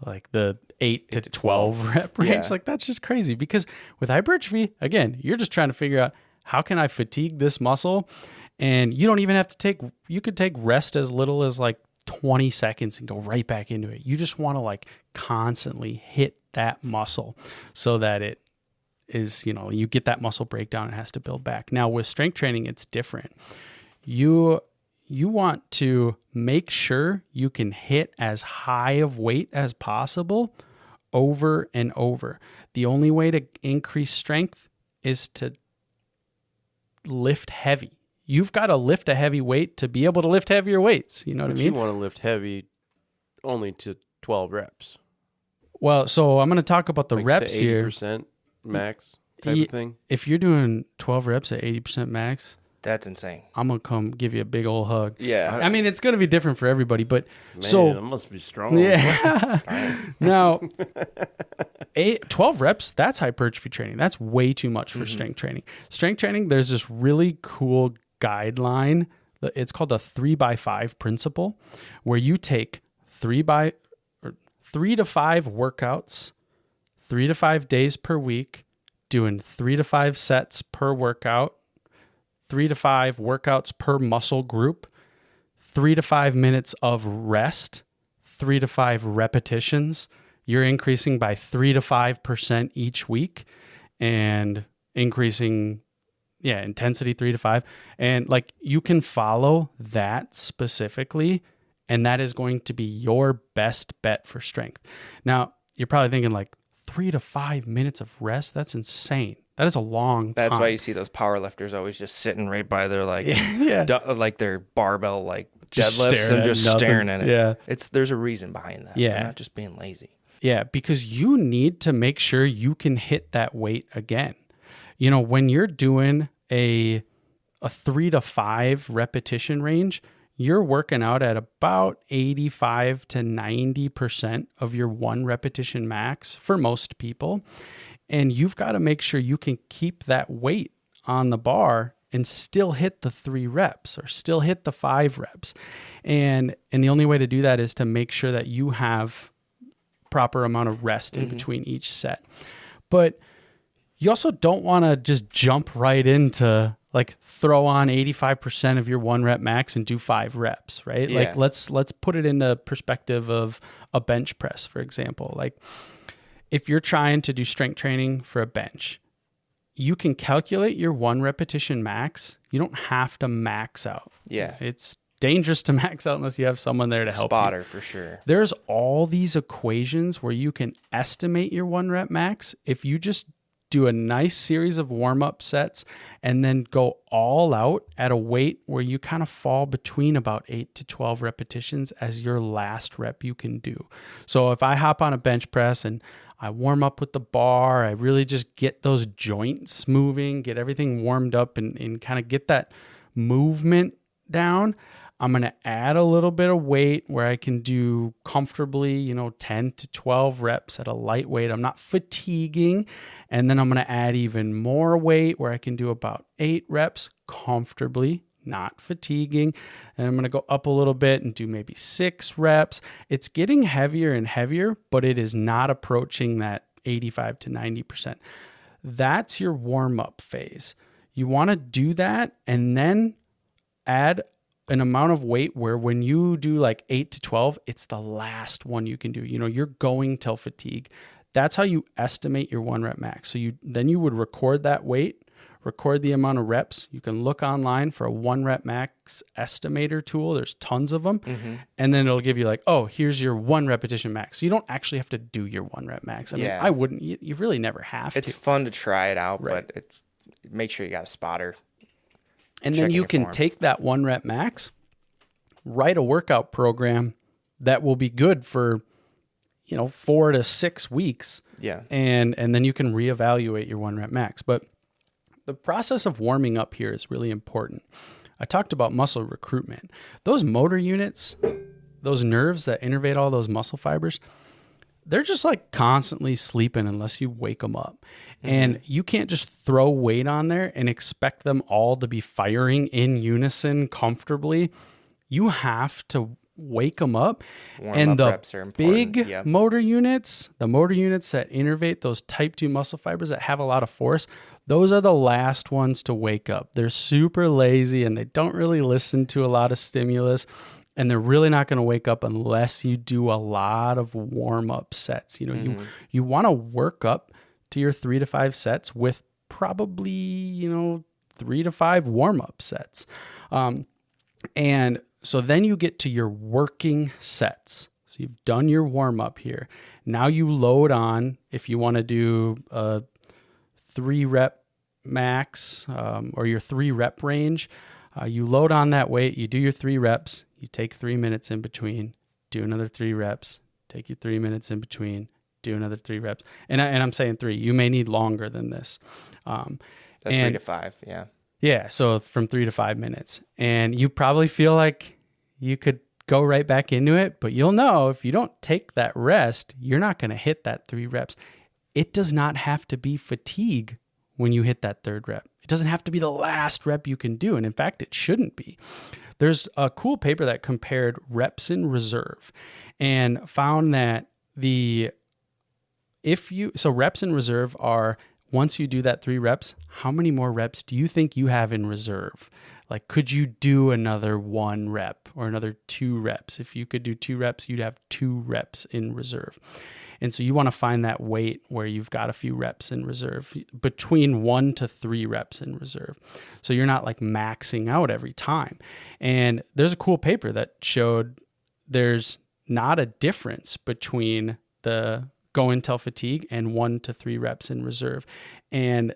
like the 8 to 12 rep range. Yeah. Like that's just crazy because with hypertrophy, again, you're just trying to figure out how can I fatigue this muscle? And you don't even have to you could take rest as little as like 20 seconds and go right back into it. You just want to like constantly hit that muscle so that it is, you get that muscle breakdown and it has to build back. Now with strength training, it's different. You want to make sure you can hit as high of weight as possible over and over. The only way to increase strength is to lift heavy. You've got to lift a heavy weight to be able to lift heavier weights. You know what But I you mean? want to lift heavy only to 12 reps. Well, so I'm going to talk about the Like reps to here. 80% max type of thing. If you're doing 12 reps at 80% max, That's insane. I'm going to come give you a big old hug. Yeah. I mean, it's going to be different for everybody, but Man, so that must be strong. yeah. Now, 12 reps, that's hypertrophy training. That's way too much for strength training. Strength training, there's this really cool guideline. It's called the 3x5 principle, where you take 3 to 5 workouts, 3 to 5 days per week, doing 3 to 5 sets per workout, 3 to 5 workouts per muscle group, 3 to 5 minutes of rest, 3 to 5 repetitions. You're increasing by 3 to 5% each week and increasing, intensity 3 to 5. And like you can follow that specifically, and that is going to be your best bet for strength. Now, you're probably thinking like 3 to 5 minutes of rest. That's insane. That is a long time. That's why you see those power lifters always just sitting right by their like, yeah. like their barbell, like Just deadlifts staring and at just nothing. staring at it. Yeah. There's a reason behind that. Yeah. They're not just being lazy. Yeah, because you need to make sure you can hit that weight again. You know, when you're doing a 3 to 5 repetition range, you're working out at about 85 to 90% of your 1 repetition max for most people. And you've got to make sure you can keep that weight on the bar and still hit the 3 reps or still hit the 5 reps. And the only way to do that is to make sure that you have proper amount of rest in between each set. But you also don't want to just jump right into like throw on 85% of your 1 rep max and do 5 reps, right? Yeah. Like let's put it into perspective of a bench press, for example. Like if you're trying to do strength training for a bench, you can calculate your 1 repetition max. You don't have to max out. Yeah. It's dangerous to max out unless you have someone there to help you. Spotter for sure. There's all these equations where you can estimate your 1 rep max if you just do a nice series of warm-up sets and then go all out at a weight where you kind of fall between about 8 to 12 repetitions as your last rep you can do. So if I hop on a bench press and I warm up with the bar, I really just get those joints moving, get everything warmed up and kind of get that movement down. I'm going to add a little bit of weight where I can do comfortably, 10 to 12 reps at a light weight. I'm not fatiguing. And then I'm going to add even more weight where I can do about 8 reps comfortably, not fatiguing. And I'm going to go up a little bit and do maybe 6 reps. It's getting heavier and heavier, but it is not approaching that 85 to 90%. That's your warm-up phase. You want to do that and then add an amount of weight where when you do like 8 to 12, it's the last one you can do. You're going till fatigue. That's how you estimate your 1 rep max. So you would record that weight, record the amount of reps. You can look online for a 1 rep max estimator tool. There's tons of them. And then it'll give you like, oh, here's your 1 repetition max. So you don't actually have to do your 1 rep max. I mean, I wouldn't, you really never have to. It's fun to try it out, but make sure you got a spotter. And then you can take that 1 rep max, write a workout program that will be good for, 4 to 6 weeks. Yeah. And then you can reevaluate your 1 rep max. But the process of warming up here is really important. I talked about muscle recruitment. Those motor units, those nerves that innervate all those muscle fibers, they're just like constantly sleeping unless you wake them up. And you can't just throw weight on there and expect them all to be firing in unison comfortably. You have to wake them up. Warm-up reps are important. Big motor units, the motor units that innervate those type 2 muscle fibers that have a lot of force, those are the last ones to wake up. They're super lazy and they don't really listen to a lot of stimulus. And they're really not going to wake up unless you do a lot of warm-up sets. You want to work up to your 3 to 5 sets with probably, 3 to 5 warm-up sets. And so then you get to your working sets. So you've done your warm-up here. Now you load on, if you want to do a 3 rep max or your 3 rep range, you load on that weight, you do your 3 reps, you take 3 minutes in between, do another 3 reps, take your 3 minutes in between, do another 3 reps. And I'm saying 3. You may need longer than this. 3 to 5, yeah. Yeah, so from 3 to 5 minutes. And you probably feel like you could go right back into it, but you'll know if you don't take that rest, you're not going to hit that 3 reps. It does not have to be fatigue when you hit that 3rd rep. It doesn't have to be the last rep you can do. And in fact, it shouldn't be. There's a cool paper that compared reps in reserve and found that reps in reserve are, once you do that 3 reps, how many more reps do you think you have in reserve? Like, could you do another 1 rep or another 2 reps? If you could do 2 reps, you'd have 2 reps in reserve. And so you want to find that weight where you've got a few reps in reserve, between 1 to 3 reps in reserve. So you're not like maxing out every time. And there's a cool paper that showed there's not a difference between the go until fatigue, and 1 to 3 reps in reserve. And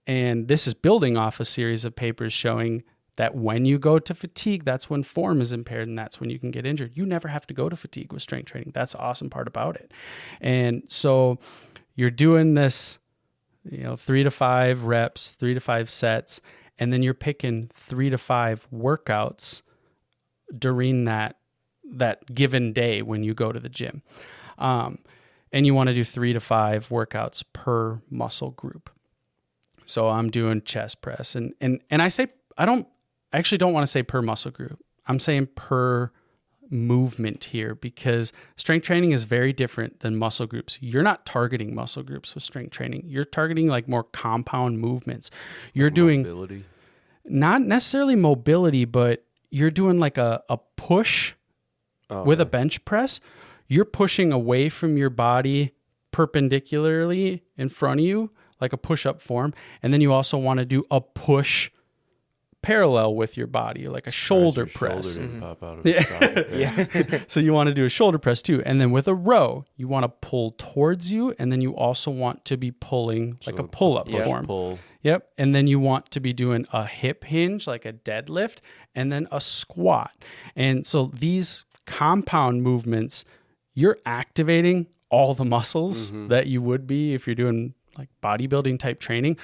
this is building off a series of papers showing that when you go to fatigue, that's when form is impaired, and that's when you can get injured. You never have to go to fatigue with strength training. That's the awesome part about it. And so you're doing this, 3 to 5 reps, 3 to 5 sets, and then you're picking 3 to 5 workouts during that given day when you go to the gym. And you want to do 3 to 5 workouts per muscle group. So I'm doing chest press, and I actually don't want to say per muscle group. I'm saying per movement here, because strength training is very different than muscle groups. You're not targeting muscle groups with strength training. You're targeting like more compound movements. You're doing mobility. Not necessarily mobility, but you're doing like a push with a bench press. You're pushing away from your body perpendicularly in front of you, like a push-up form. And then you also want to do a push parallel with your body, like a shoulder press. Shoulder didn't pop out of its socket there. Yeah. So you want to do a shoulder press too. And then with a row, you want to pull towards you. And then you also want to be pulling like a pull-up form. Pull. Yep. And then you want to be doing a hip hinge, like a deadlift, and then a squat. And so these compound movements, you're activating all the muscles that you would be if you're doing like bodybuilding type training,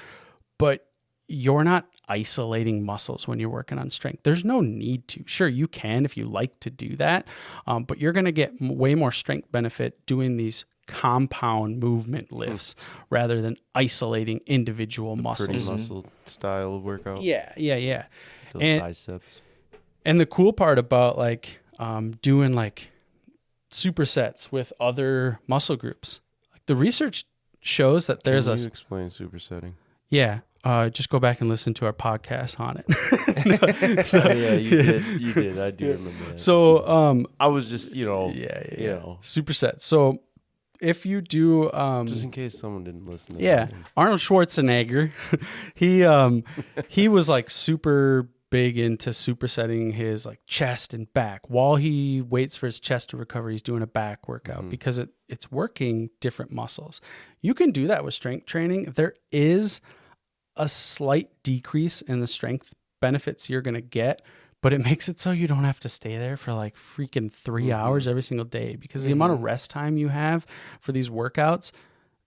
but you're not isolating muscles when you're working on strength. There's no need to. Sure, you can if you like to do that, but you're going to get way more strength benefit doing these compound movement lifts rather than isolating individual muscles. Pretty muscle style workout. Yeah. Those biceps. And the cool part about like doing like supersets with other muscle groups, like the research shows that there's Can you explain supersetting? Yeah. Just go back and listen to our podcast on it. Yeah, you did. I do remember that. So, I was just, yeah. you know, Superset. So if you do, just in case someone didn't listen to yeah, that. Arnold Schwarzenegger, he was like super big into supersetting his like chest and back. While he waits for his chest to recover, he's doing a back workout because it's working different muscles. You can do that with strength training. There is a slight decrease in the strength benefits you're going to get, but it makes it so you don't have to stay there for like freaking 3 hours every single day, because the amount of rest time you have for these workouts,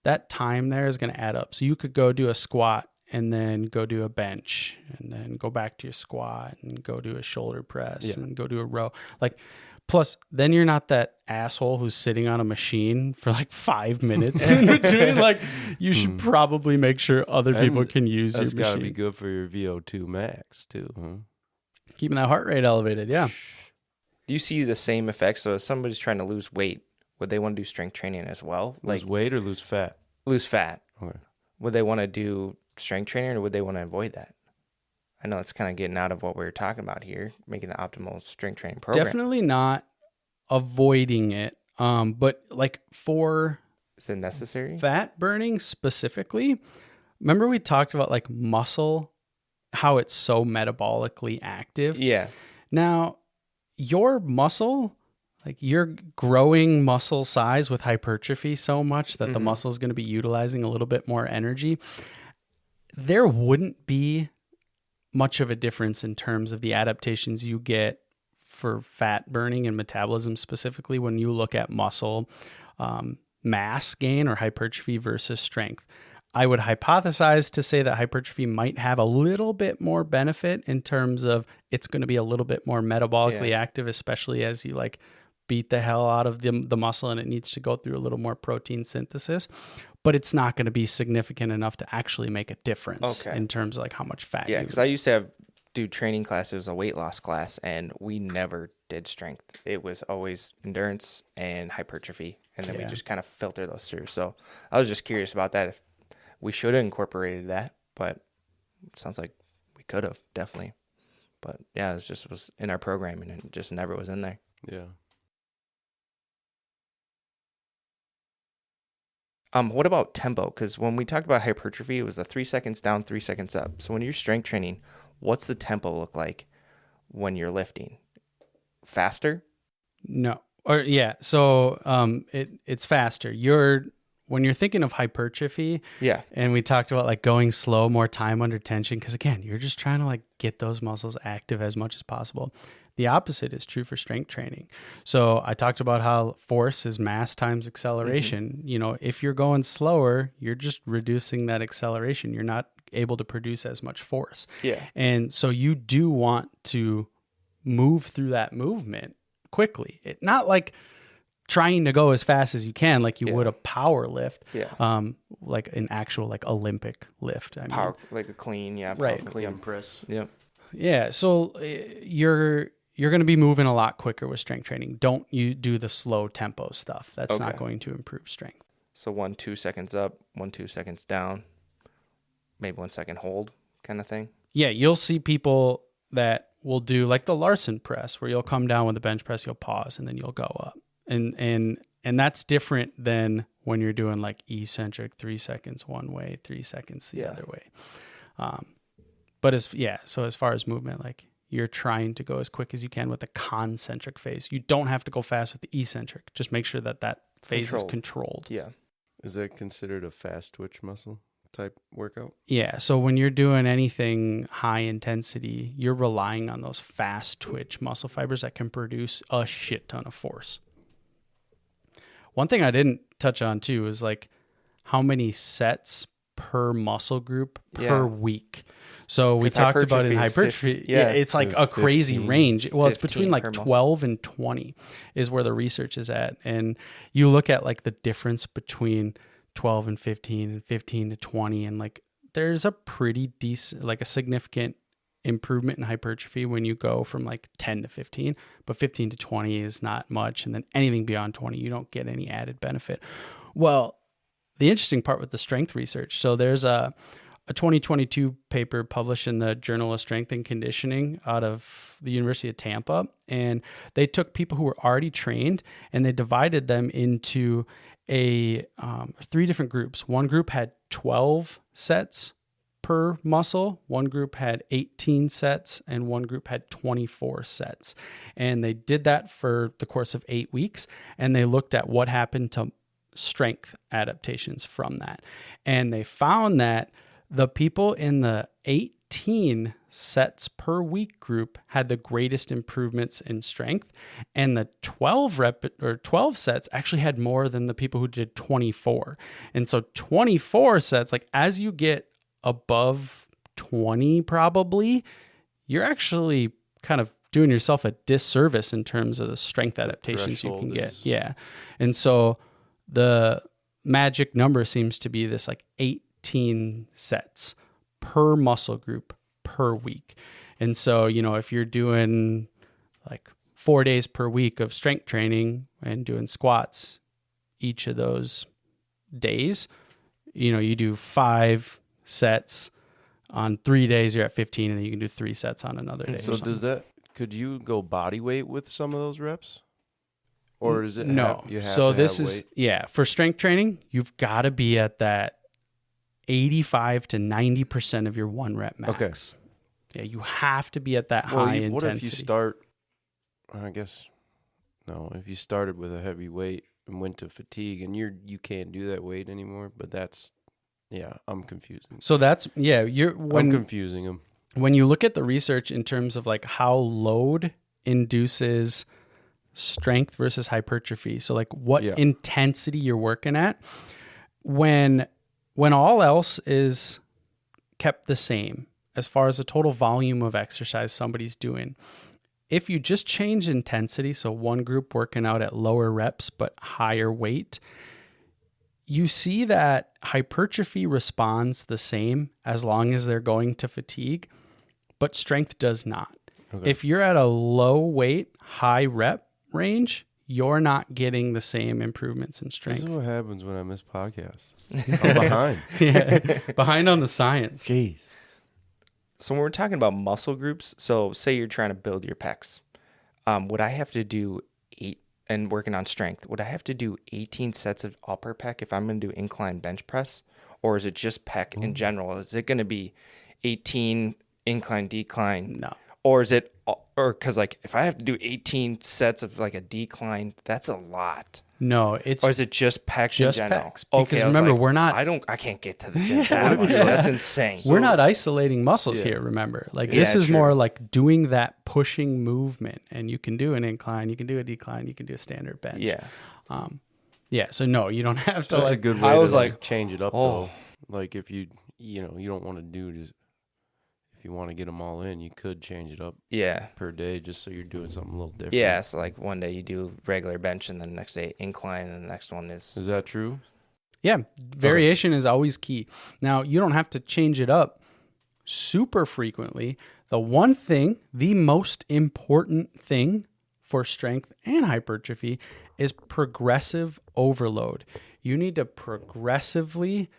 that time there is going to add up. So you could go do a squat and then go do a bench and then go back to your squat and go do a shoulder press and go do a row. Like, plus, then you're not that asshole who's sitting on a machine for like 5 minutes in between. Like, you should probably make sure other people can use your That's machine. got to be good for your VO2 max too, huh? Keeping that heart rate elevated, yeah. Do you see the same effects? So if somebody's trying to lose weight, would they want to do strength training as well? Lose weight or lose fat? Lose fat. Okay. Would they want to do strength training, or would they want to avoid that? I know it's kind of getting out of what we were talking about here, making the optimal strength training program. Definitely not avoiding it. But like for Is it necessary? fat burning specifically, remember we talked about like muscle, how it's so metabolically active? Yeah. Now, your muscle, like you're growing muscle size with hypertrophy so much that the muscle is going to be utilizing a little bit more energy. There wouldn't be much of a difference in terms of the adaptations you get for fat burning and metabolism specifically when you look at muscle mass gain or hypertrophy versus strength. I would hypothesize to say that hypertrophy might have a little bit more benefit in terms of it's going to be a little bit more metabolically active, especially as you like beat the hell out of the muscle and it needs to go through a little more protein synthesis. But it's not going to be significant enough to actually make a difference in terms of like how much fat. Yeah, because I used to do training classes, a weight loss class, and we never did strength. It was always endurance and hypertrophy, and then we just kind of filter those through. So I was just curious about that. If we should have incorporated that, but it sounds like we could have, definitely. But yeah, it was in our programming and it just never was in there. Yeah. What about tempo? Because when we talked about hypertrophy, it was the 3 seconds down, 3 seconds up. So when you're strength training, what's the tempo look like when you're lifting? Faster? No. Or yeah. So it's faster. when you're thinking of hypertrophy, Yeah. and we talked about like going slow, more time under tension, because again, you're just trying to like get those muscles active as much as possible. The opposite is true for strength training. So I talked about how force is mass times acceleration. You know, if you're going slower, you're just reducing that acceleration. You're not able to produce as much force. Yeah. And so you do want to move through that movement quickly. Not like trying to go as fast as you can, like you would a power lift, like an actual like Olympic lift. I mean, Power, like a clean, right. Clean press. Yep. Yeah. So you're going to be moving a lot quicker with strength training. Don't you do the slow tempo stuff. That's not going to improve strength. So 1-2 seconds up, 1-2 seconds down, maybe 1 second hold kind of thing. Yeah. You'll see people that will do like the Larson press, where you'll come down with the bench press, you'll pause, and then you'll go up. And that's different than when you're doing like eccentric 3 seconds one way, 3 seconds the other way. But so as far as movement, like you're trying to go as quick as you can with the concentric phase. You don't have to go fast with the eccentric. Just make sure that phase is controlled. Yeah. Is that considered a fast twitch muscle type workout? Yeah. So when you're doing anything high intensity, you're relying on those fast twitch muscle fibers that can produce a shit ton of force. One thing I didn't touch on too is like how many sets per muscle group per week. So we talked about in hypertrophy, it's like a crazy range. Well, it's between like 12 and 20 is where the research is at. And you look at like the difference between 12 and 15 and 15 to 20. And like, there's a pretty decent, like a significant improvement in hypertrophy when you go from like 10 to 15, but 15 to 20 is not much. And then anything beyond 20, you don't get any added benefit. Well, the interesting part with the strength research. So there's a 2022 paper published in the Journal of Strength and Conditioning out of the University of Tampa. And they took people who were already trained and they divided them into 3 different groups. One group had 12 sets per muscle. One group had 18 sets and one group had 24 sets. And they did that for the course of 8 weeks. And they looked at what happened to strength adaptations from that. And they found that the people in the 18 sets per week group had the greatest improvements in strength, and the 12 sets actually had more than the people who did 24. And so 24 sets, like as you get above 20 probably, you're actually kind of doing yourself a disservice in terms of the strength adaptations you can get. Yeah. And so the magic number seems to be this like 18 sets per muscle group per week. And so, if you're doing like 4 days per week of strength training and doing squats each of those days, you do 5 sets on 3 days, you're at 15, and then you can do 3 sets on another day. So could you go body weight with some of those reps? Or is it no? For strength training, you've got to be at that 85 to 90% of your 1 rep max. Okay. Yeah, you have to be at that high intensity. What if you start, I guess, no, if you started with a heavy weight and went to fatigue and you can't do that weight anymore, but I'm confusing. So I'm confusing them. When you look at the research in terms of like how load induces strength versus hypertrophy, so like what intensity you're working at, when all else is kept the same as far as the total volume of exercise somebody's doing, if you just change intensity, so one group working out at lower reps but higher weight, you see that hypertrophy responds the same as long as they're going to fatigue, but strength does not. Okay. If you're at a low weight, high rep range, you're not getting the same improvements in strength. This is what happens when I miss podcasts. I'm behind. Behind on the science. Jeez. So when we're talking about muscle groups, so say you're trying to build your pecs, would I have to do 8 and working on strength? Would I have to do 18 sets of upper pec if I'm going to do incline bench press, or is it just pec in general? Is it going to be 18 incline decline? No. Or is it or because like if I have to do 18 sets of like a decline, that's a lot. No, it's Or is it just pecs just in general? pecs. Okay, Because I was remember, like, we're not I can't get to the gym that much. Yeah. That's insane. we're not isolating muscles Yeah. here. Remember, like Yeah, this is true. more like doing that pushing movement, and you can do an incline, you can do a decline, you can do a standard bench. Yeah. Yeah. So no, you don't have to That's a like. good way I to was like, change it up oh. though. Like if you don't want to do just if you want to get them all in, you could change it up Yeah. per day just so you're doing something a little different. Yeah. So like one day you do regular bench and then the next day incline and the next one is. Is that true? Yeah, variation is always key. Now, you don't have to change it up super frequently. The one thing, the most important thing for strength and hypertrophy is progressive overload. You need to progressively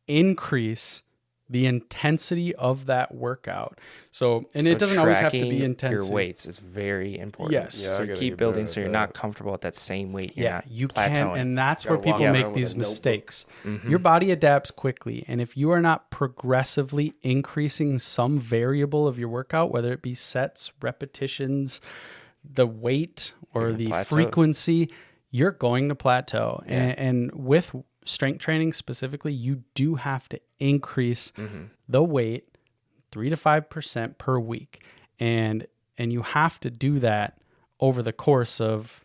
increase the intensity of that workout. So, and it doesn't always have to be tracking intense. Your weights is very important. Yes. Yeah, I So gotta keep get building better so at you're that. not comfortable at that same weight. You're Yeah, not you plateauing. can, and that's where Gotta walk people around make with these a notebook. mistakes. Your body adapts quickly, and if you are not progressively increasing some variable of your workout, whether it be sets, repetitions, the weight, or You're the gonna plateau. frequency, you're going to plateau. Yeah. And with strength training specifically, you do have to increase the weight 3 to 5% per week, and you have to do that over the course of,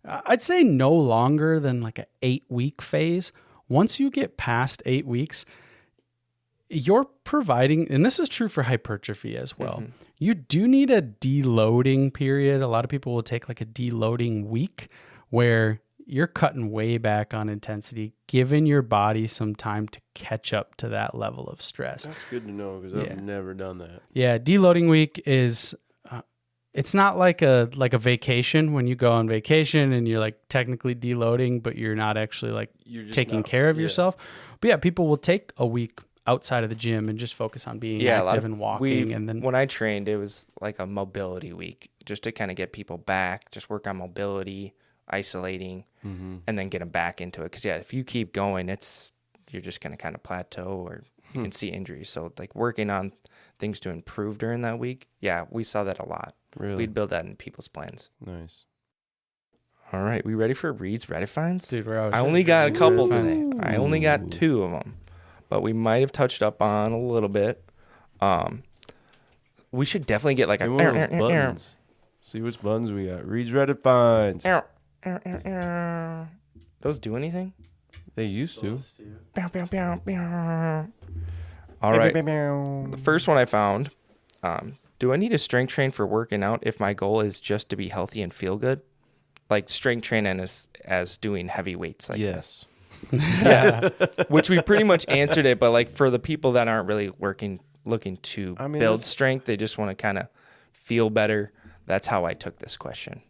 I'd say, no longer than like an 8-week phase. Once you get past 8 weeks, you're providing, and this is true for hypertrophy as well. You do need a deloading period. A lot of people will take like a deloading week where you're cutting way back on intensity, giving your body some time to catch up to that level of stress. That's good to know because Yeah. I've never done that. Yeah, deloading week is it's not like a vacation when you go on vacation and you're like technically deloading, but you're not actually like You're just taking not- care of yeah. yourself. But yeah, people will take a week outside of the gym and just focus on being Yeah, a lot active of- and walking, and then when I trained, it was like a mobility week just to kind of get people back, just work on mobility, isolating, and then get them back into it. Because yeah, if you keep going, you're just going to kind of plateau, or you can see injuries. So like working on things to improve during that week, yeah, we saw that a lot. Really We'd build that in people's plans. nice. All right, we ready for Reed's Reddit finds? dude, we're always I only got a couple Reddit today. finds. I only got 2 of them, but we might have touched up on a little bit. We should definitely get like a Hey, one of those buttons. See which buttons we got. Reed's Reddit finds. Those do anything? They used to. All right. The first one I found. Do I need to strength train for working out if my goal is just to be healthy and feel good? Like strength training as doing heavy weights like Yes. this. Yeah. Which we pretty much answered it, but like for the people that aren't really looking to I mean, build that's- strength, they just want to kind of feel better. That's how I took this question.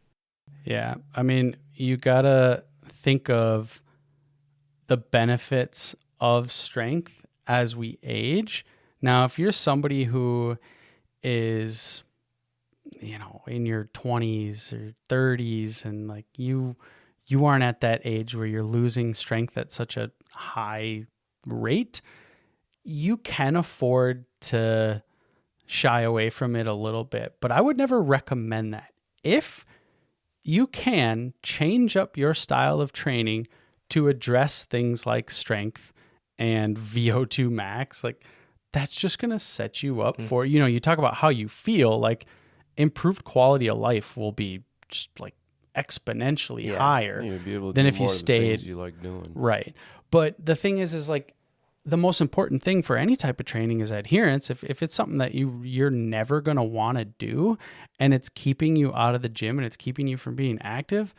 Yeah, I mean, you gotta think of the benefits of strength as we age. Now, if you're somebody who is, in your 20s or 30s, and like you aren't at that age where you're losing strength at such a high rate, you can afford to shy away from it a little bit, but I would never recommend that. If you can change up your style of training to address things like strength and VO2 max, like that's just going to set you up for, you talk about how you feel, like improved quality of life will be just like exponentially higher You'd be able to than do if you more of the stayed. things you like doing. Right. But the thing is like the most important thing for any type of training is adherence. If it's something that you're never going to want to do and it's keeping you out of the gym and it's keeping you from being active,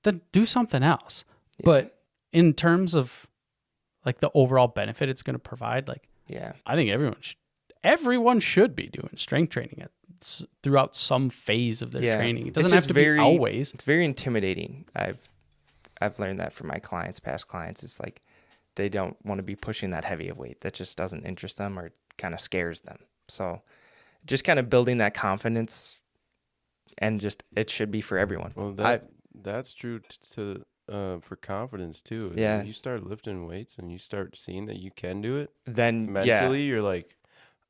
then do something else. Yeah. But in terms of like the overall benefit it's going to provide, like, Yeah. I think everyone should be doing strength training throughout some phase of their training. It doesn't have to be always. It's very intimidating. I've learned that from my past clients. It's like they don't want to be pushing that heavy of weight. That just doesn't interest them or kind of scares them. So just kind of building that confidence, and just it should be for everyone. Well, that's true for confidence too. Yeah. When you start lifting weights and you start seeing that you can do it, Then mentally you're like,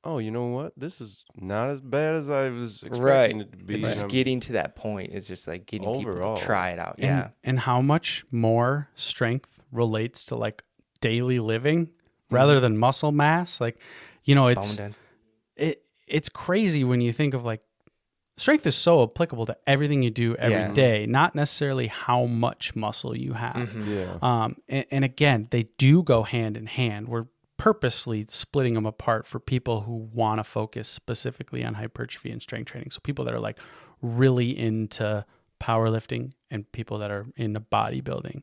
oh, you know what? This is not as bad as I was expecting it to be. It's just getting to that point. It's just like getting people to try it out. Yeah. And how much more strength relates to like daily living rather than muscle mass. Like, you know, it's crazy when you think of like strength is so applicable to everything you do every day, not necessarily how much muscle you have. Yeah. And again, they do go hand in hand. We're purposely splitting them apart for people who want to focus specifically on hypertrophy and strength training. So people that are like really into powerlifting and people that are into bodybuilding,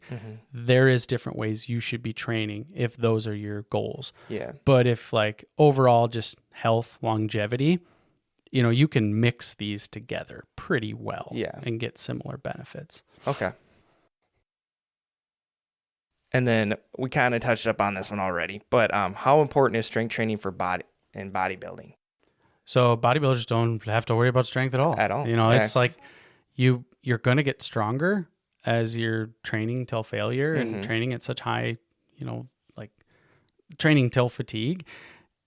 there is different ways you should be training if those are your goals. Yeah. But if like overall just health, longevity, you know, you can mix these together pretty well and get similar benefits. Okay. And then we kind of touched up on this one already, but how important is strength training for bodybuilding? So bodybuilders don't have to worry about strength at all. At all. You know, it's like you're going to get stronger as you're training till failure and training at such high, you know, like training till fatigue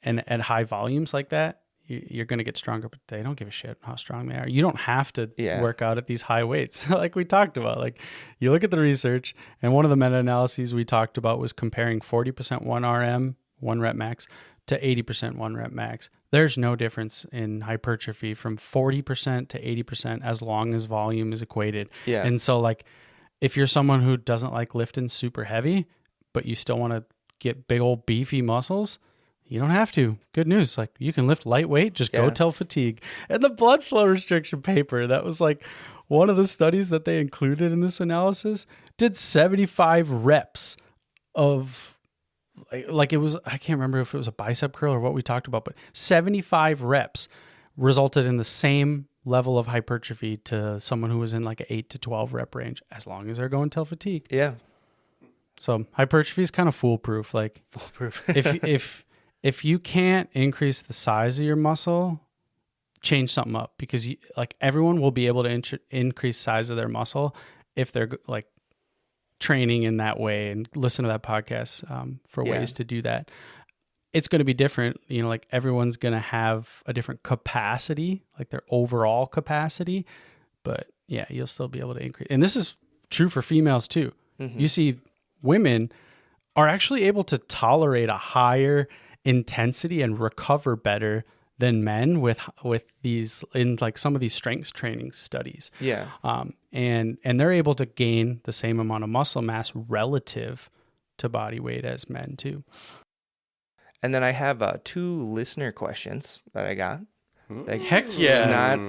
and at high volumes like that. You're going to get stronger, but they don't give a shit how strong they are. You don't have to work out at these high weights like we talked about. Like you look at the research, and one of the meta-analyses we talked about was comparing 40% 1RM, 1 rep max, to 80% 1 rep max. There's no difference in hypertrophy from 40% to 80% as long as volume is equated. Yeah. And so like if you're someone who doesn't like lifting super heavy, but you still want to get big old beefy muscles, you don't have to. Good news. Like you can lift lightweight, just go till fatigue. And the blood flow restriction paper, that was like one of the studies that they included in this analysis, did 75 reps of like it was, I can't remember if it was a bicep curl or what we talked about, but 75 reps resulted in the same level of hypertrophy to someone who was in like an 8 to 12 rep range, as long as they're going till fatigue. Yeah. So hypertrophy is kind of foolproof. Like if you can't increase the size of your muscle, change something up, because like everyone will be able to increase size of their muscle if they're like training in that way and listen to that podcast for ways to do that. It's going to be different. You know, like everyone's going to have a different capacity, like their overall capacity, but yeah, you'll still be able to increase. And this is true for females too. You see women are actually able to tolerate a higher intensity and recover better than men with these, in like some of these strength training studies. Yeah. And they're able to gain the same amount of muscle mass relative to body weight as men too. And then I have 2 listener questions that I got. Heck yeah. It's not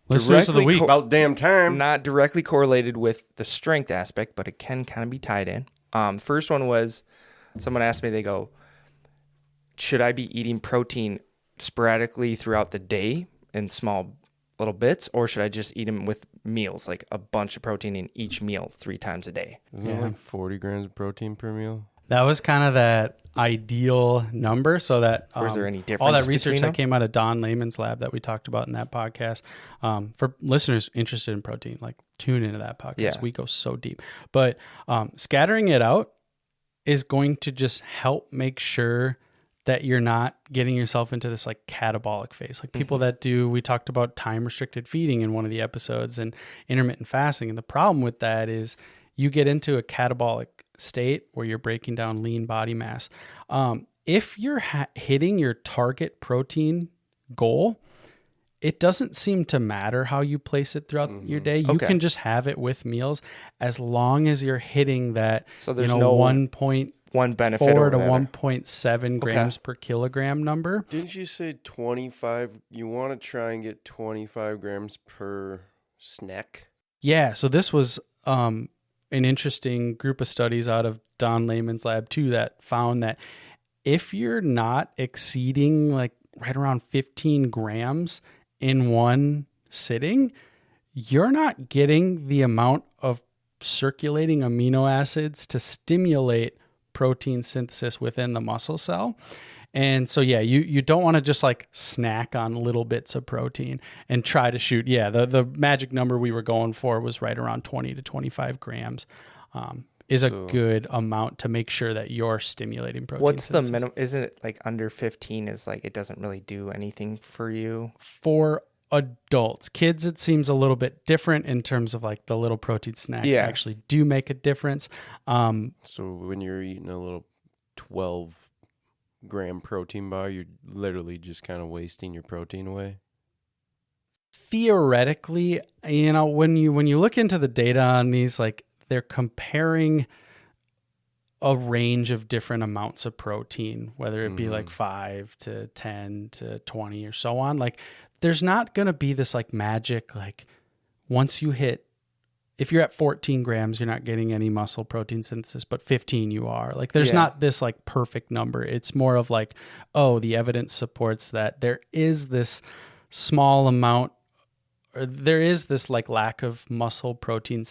Listeners of the week. About damn time. Not directly correlated with the strength aspect, but it can kind of be tied in. First one was, someone asked me, they go, should I be eating protein sporadically throughout the day in small little bits, or should I just eat them with meals, like a bunch of protein in each meal 3 times a day? Isn't it like 40 grams of protein per meal? That was kind of that ideal number. So that or is there any difference? All that research that came out of Don Lehman's lab that we talked about in that podcast, for listeners interested in protein, like tune into that podcast. Yeah. We go so deep, but scattering it out is going to just help make sure that you're not getting yourself into this like catabolic phase. Like people that do, we talked about time restricted feeding in one of the episodes and intermittent fasting. And the problem with that is you get into a catabolic state where you're breaking down lean body mass. If you're hitting your target protein goal, it doesn't seem to matter how you place it throughout your day. You can just have it with meals as long as you're hitting that, so there's one benefit 4 to 1.7 grams per kilogram number. Didn't you say 25? You want to try and get 25 grams per snack? Yeah. So this was an interesting group of studies out of Don Lehman's lab too that found that if you're not exceeding like right around 15 grams in one sitting, you're not getting the amount of circulating amino acids to stimulate protein synthesis within the muscle cell. And so, yeah, you don't want to just like snack on little bits of protein and try to shoot. Yeah, the magic number we were going for was right around 20 to 25 grams. is a So- good amount to make sure that you're stimulating protein. What's the synthesis. minimum? Isn't it like under 15 is like it doesn't really do anything for you? For adults? Kids, it seems a little bit different in terms of like the little protein snacks Yeah. actually do make a difference. So when you're eating a little 12-gram protein bar, you're literally just kind of wasting your protein away. Theoretically, when you look into the data on these, like they're comparing a range of different amounts of protein, whether it be like 5 to 10 to 20 or so on. Like there's not going to be this like magic, like once you hit, if you're at 14 grams, you're not getting any muscle protein synthesis, but 15 you are. Like there's not this like perfect number. It's more of like, oh, the evidence supports that there is this small amount, or there is this like lack of muscle protein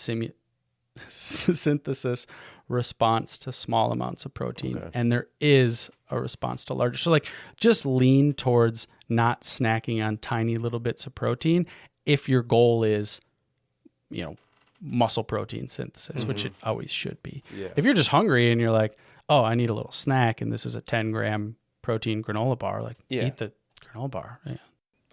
synthesis response to small amounts of protein. Okay. And there is a response to larger. So like just lean towards not snacking on tiny little bits of protein if your goal is, muscle protein synthesis, which it always should be. Yeah. If you're just hungry and you're like, oh, I need a little snack and this is a 10-gram protein granola bar, like eat the granola bar. Yeah.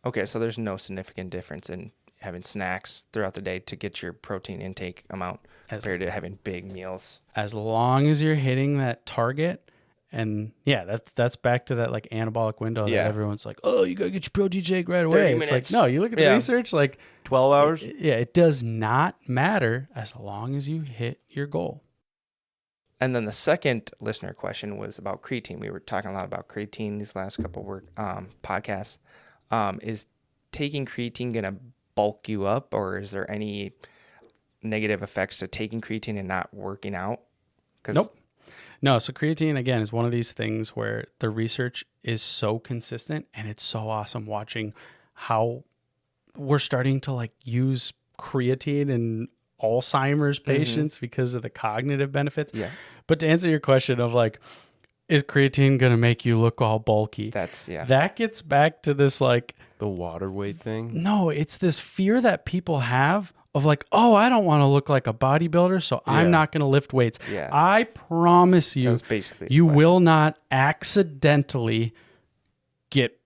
Okay, so there's no significant difference in having snacks throughout the day to get your protein intake amount compared to having big meals. As long as you're hitting that target. And yeah, that's back to that like anabolic window that everyone's like, oh, you gotta get your protein shake right away. 30 It's minutes. like, no, you look at the research, like 12 hours? it does not matter as long as you hit your goal. And then the second listener question was about creatine. We were talking a lot about creatine these last couple podcasts. Is taking creatine going to bulk you up, or is there any negative effects to taking creatine and not working out? Nope. No, so creatine, again, is one of these things where the research is so consistent, and it's so awesome watching how we're starting to like use creatine in Alzheimer's patients because of the cognitive benefits. Yeah. But to answer your question of like, is creatine going to make you look all bulky? That gets back to this like, The water weight thing? no, it's this fear that people have of like, oh, I don't want to look like a bodybuilder, so I'm not going to lift weights. Yeah. I promise That you, was basically the you question. will not accidentally get,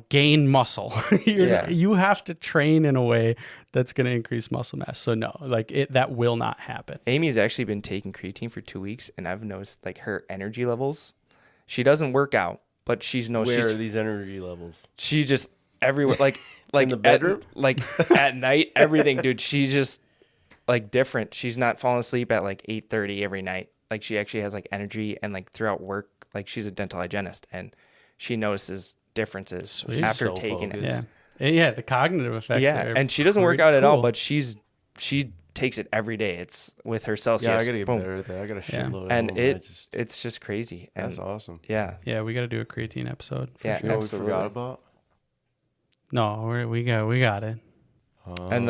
gain muscle. You have to train in a way that's going to increase muscle mass. So no, like that will not happen. Amy's actually been taking creatine for 2 weeks, and I've noticed like her energy levels. She doesn't work out, but she's Where she's are these energy levels? she just everywhere like In the bedroom? at night, everything, dude. She's just like different. She's not falling asleep at like 8:30 every night. Like she actually has like energy, and like throughout work, like she's a dental hygienist, and she notices differences Sweet. after So taking focused. it. Yeah. Yeah, the cognitive effects. Yeah, are and she doesn't work pretty out at all, cool. but she takes it every day. It's with her Celsius. Yeah, I gotta get Boom. better at that. I got a Yeah. shitload. And of them. it's just crazy. And that's awesome. yeah, Yeah, we got to do a creatine episode. For Yeah, sure. You know what we absolutely. forgot about? No, we got it. and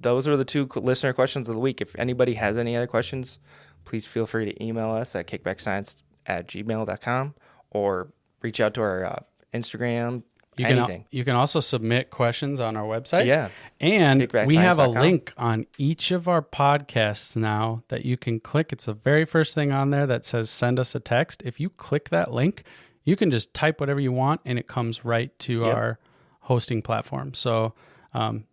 those were the two listener questions of the week. If anybody has any other questions, please feel free to email us at kickbackscience@gmail.com or reach out to our Instagram. Anything. You can also submit questions on our website. Yeah. And we have a Kickbackscience.com. link on each of our podcasts now that you can click. It's the very first thing on there that says send us a text. If you click that link, you can just type whatever you want and it comes right to our hosting platform. So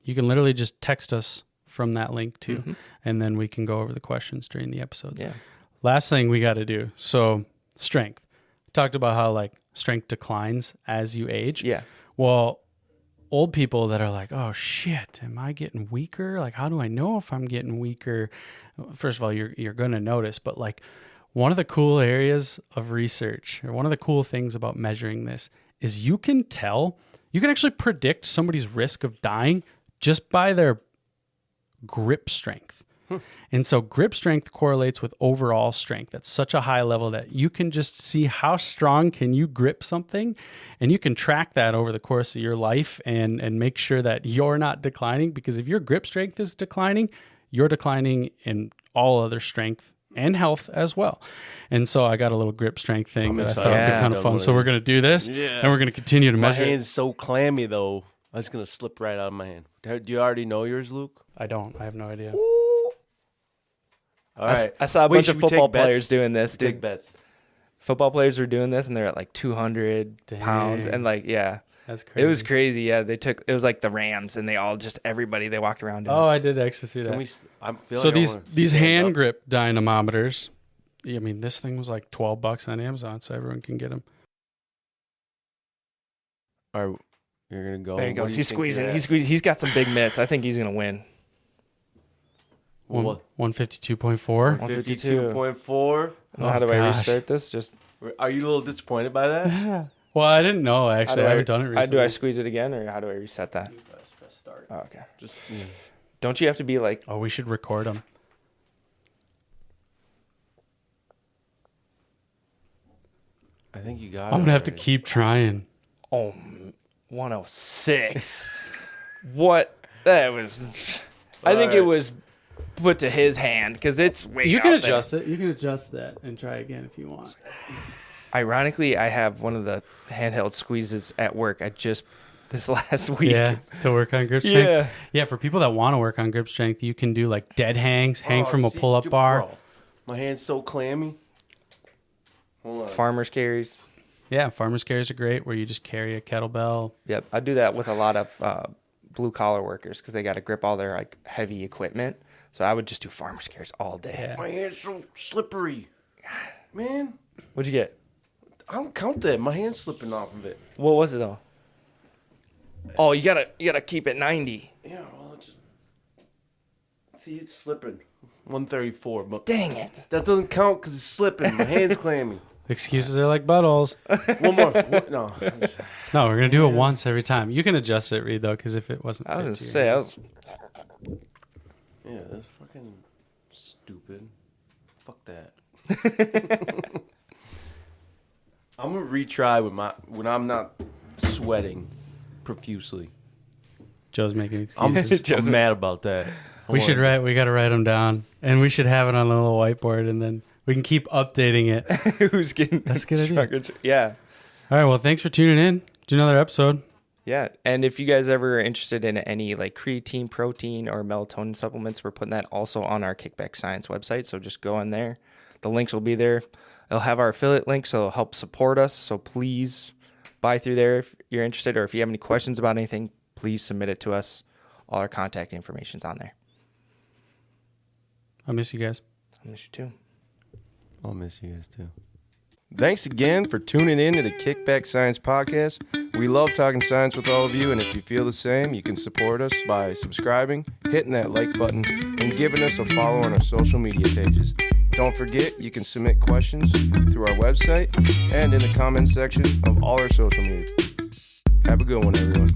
you can literally just text us from that link too. And then we can go over the questions during the episodes. Yeah. Last thing we got to do. So strength. Talked about how like strength declines as you age. Yeah. Well, old people that are like, oh shit, am I getting weaker? Like, how do I know if I'm getting weaker? First of all, you're going to notice, but like one of the cool areas of research or one of the cool things about measuring this is you can actually predict somebody's risk of dying just by their grip strength. And so grip strength correlates with overall strength at such a high level that you can just see how strong can you grip something, and you can track that over the course of your life and make sure that you're not declining, because if your grip strength is declining, you're declining in all other strength and health as well. And so I got a little grip strength thing I'm that I excited. thought would be Yeah. kind of fun. So we're going to do this and we're going to continue to My measure. hand's so clammy though. It's gonna slip right out of my hand. Do you already know yours, Luke? I don't. I have no idea. All right. I saw a Wait, bunch should of we take football bets? players doing this, Big dude. bets. Football players were doing this, and they're at like 200 pounds, Dang. and like, yeah, That's crazy. it was crazy. Yeah, it was like the Rams, and they all just everybody they walked around. Doing Oh, it. I did actually see that. Can we? I feel So like I these wanna these stand hand up. grip dynamometers. I mean, this thing was like $12 on Amazon, so everyone can get them. All right, you're gonna go. There he What goes. do you He's think squeezing. you're He's at? squeezing. He's got some big mitts. I think he's gonna win. What? 152.4. 52.4. How do I gosh. restart this? Just Are you a little disappointed by that? Well, I didn't know how actually. do I haven't done it recently. Do I squeeze it again, or how do I reset that? Oh, okay. Just. Don't you have to be like? Oh, we should record them. I think you got it. I'm gonna have to already. keep trying. Oh, 106. What? That was. I think it Alright. was put to his hand because it's way. You can out there. adjust it. You can adjust that and try again if you want. Ironically, I have one of the handheld squeezes at work. I just this last week. Yeah, to work on grip strength. Yeah. Yeah, for people that want to work on grip strength, you can do like dead hangs, hang Oh, from a see, pull-up dude, bar. bro, my hand's so clammy. Hold on. Farmers carries. Yeah, farmers carries are great where you just carry a kettlebell. Yep, I do that with a lot of blue collar workers because they got to grip all their like heavy equipment. So I would just do farmers carries all day. Yeah. My hand's so slippery. Man, What'd you get? I don't count that. My hand's slipping off of it. What was it though? Oh, you gotta keep it 90. Yeah, well, it's just... See, it's slipping. 134, but Dang it! that doesn't count because it's slipping. My hand's clammy. Excuses are like buttholes. One more. No. No, we're gonna do it once every time. You can adjust it, Reed, though, because if it wasn't, I was fit gonna to your say I hands- was. Yeah, that's fucking stupid. Fuck that. I'm gonna retry when I'm not sweating profusely. Joe's making I'm, excuses. I'm mad about that. We gotta write them down, and we should have it on a little whiteboard, and then we can keep updating it. Who's getting That's a good idea. stronger? Yeah. All right, well, thanks for tuning in to another episode. Yeah, and if you guys ever are interested in any like creatine, protein, or melatonin supplements, we're putting that also on our Kickback Science website. So just go in there. The links will be there. It'll have our affiliate link, so it'll help support us. So please buy through there if you're interested, or if you have any questions about anything, please submit it to us. All our contact information's on there. I miss you guys. I miss you too. I'll miss you guys too. Thanks again for tuning in to the Kickback Science Podcast. We love talking science with all of you, and if you feel the same, you can support us by subscribing, hitting that like button, and giving us a follow on our social media pages. Don't forget, you can submit questions through our website and in the comments section of all our social media. Have a good one, everyone.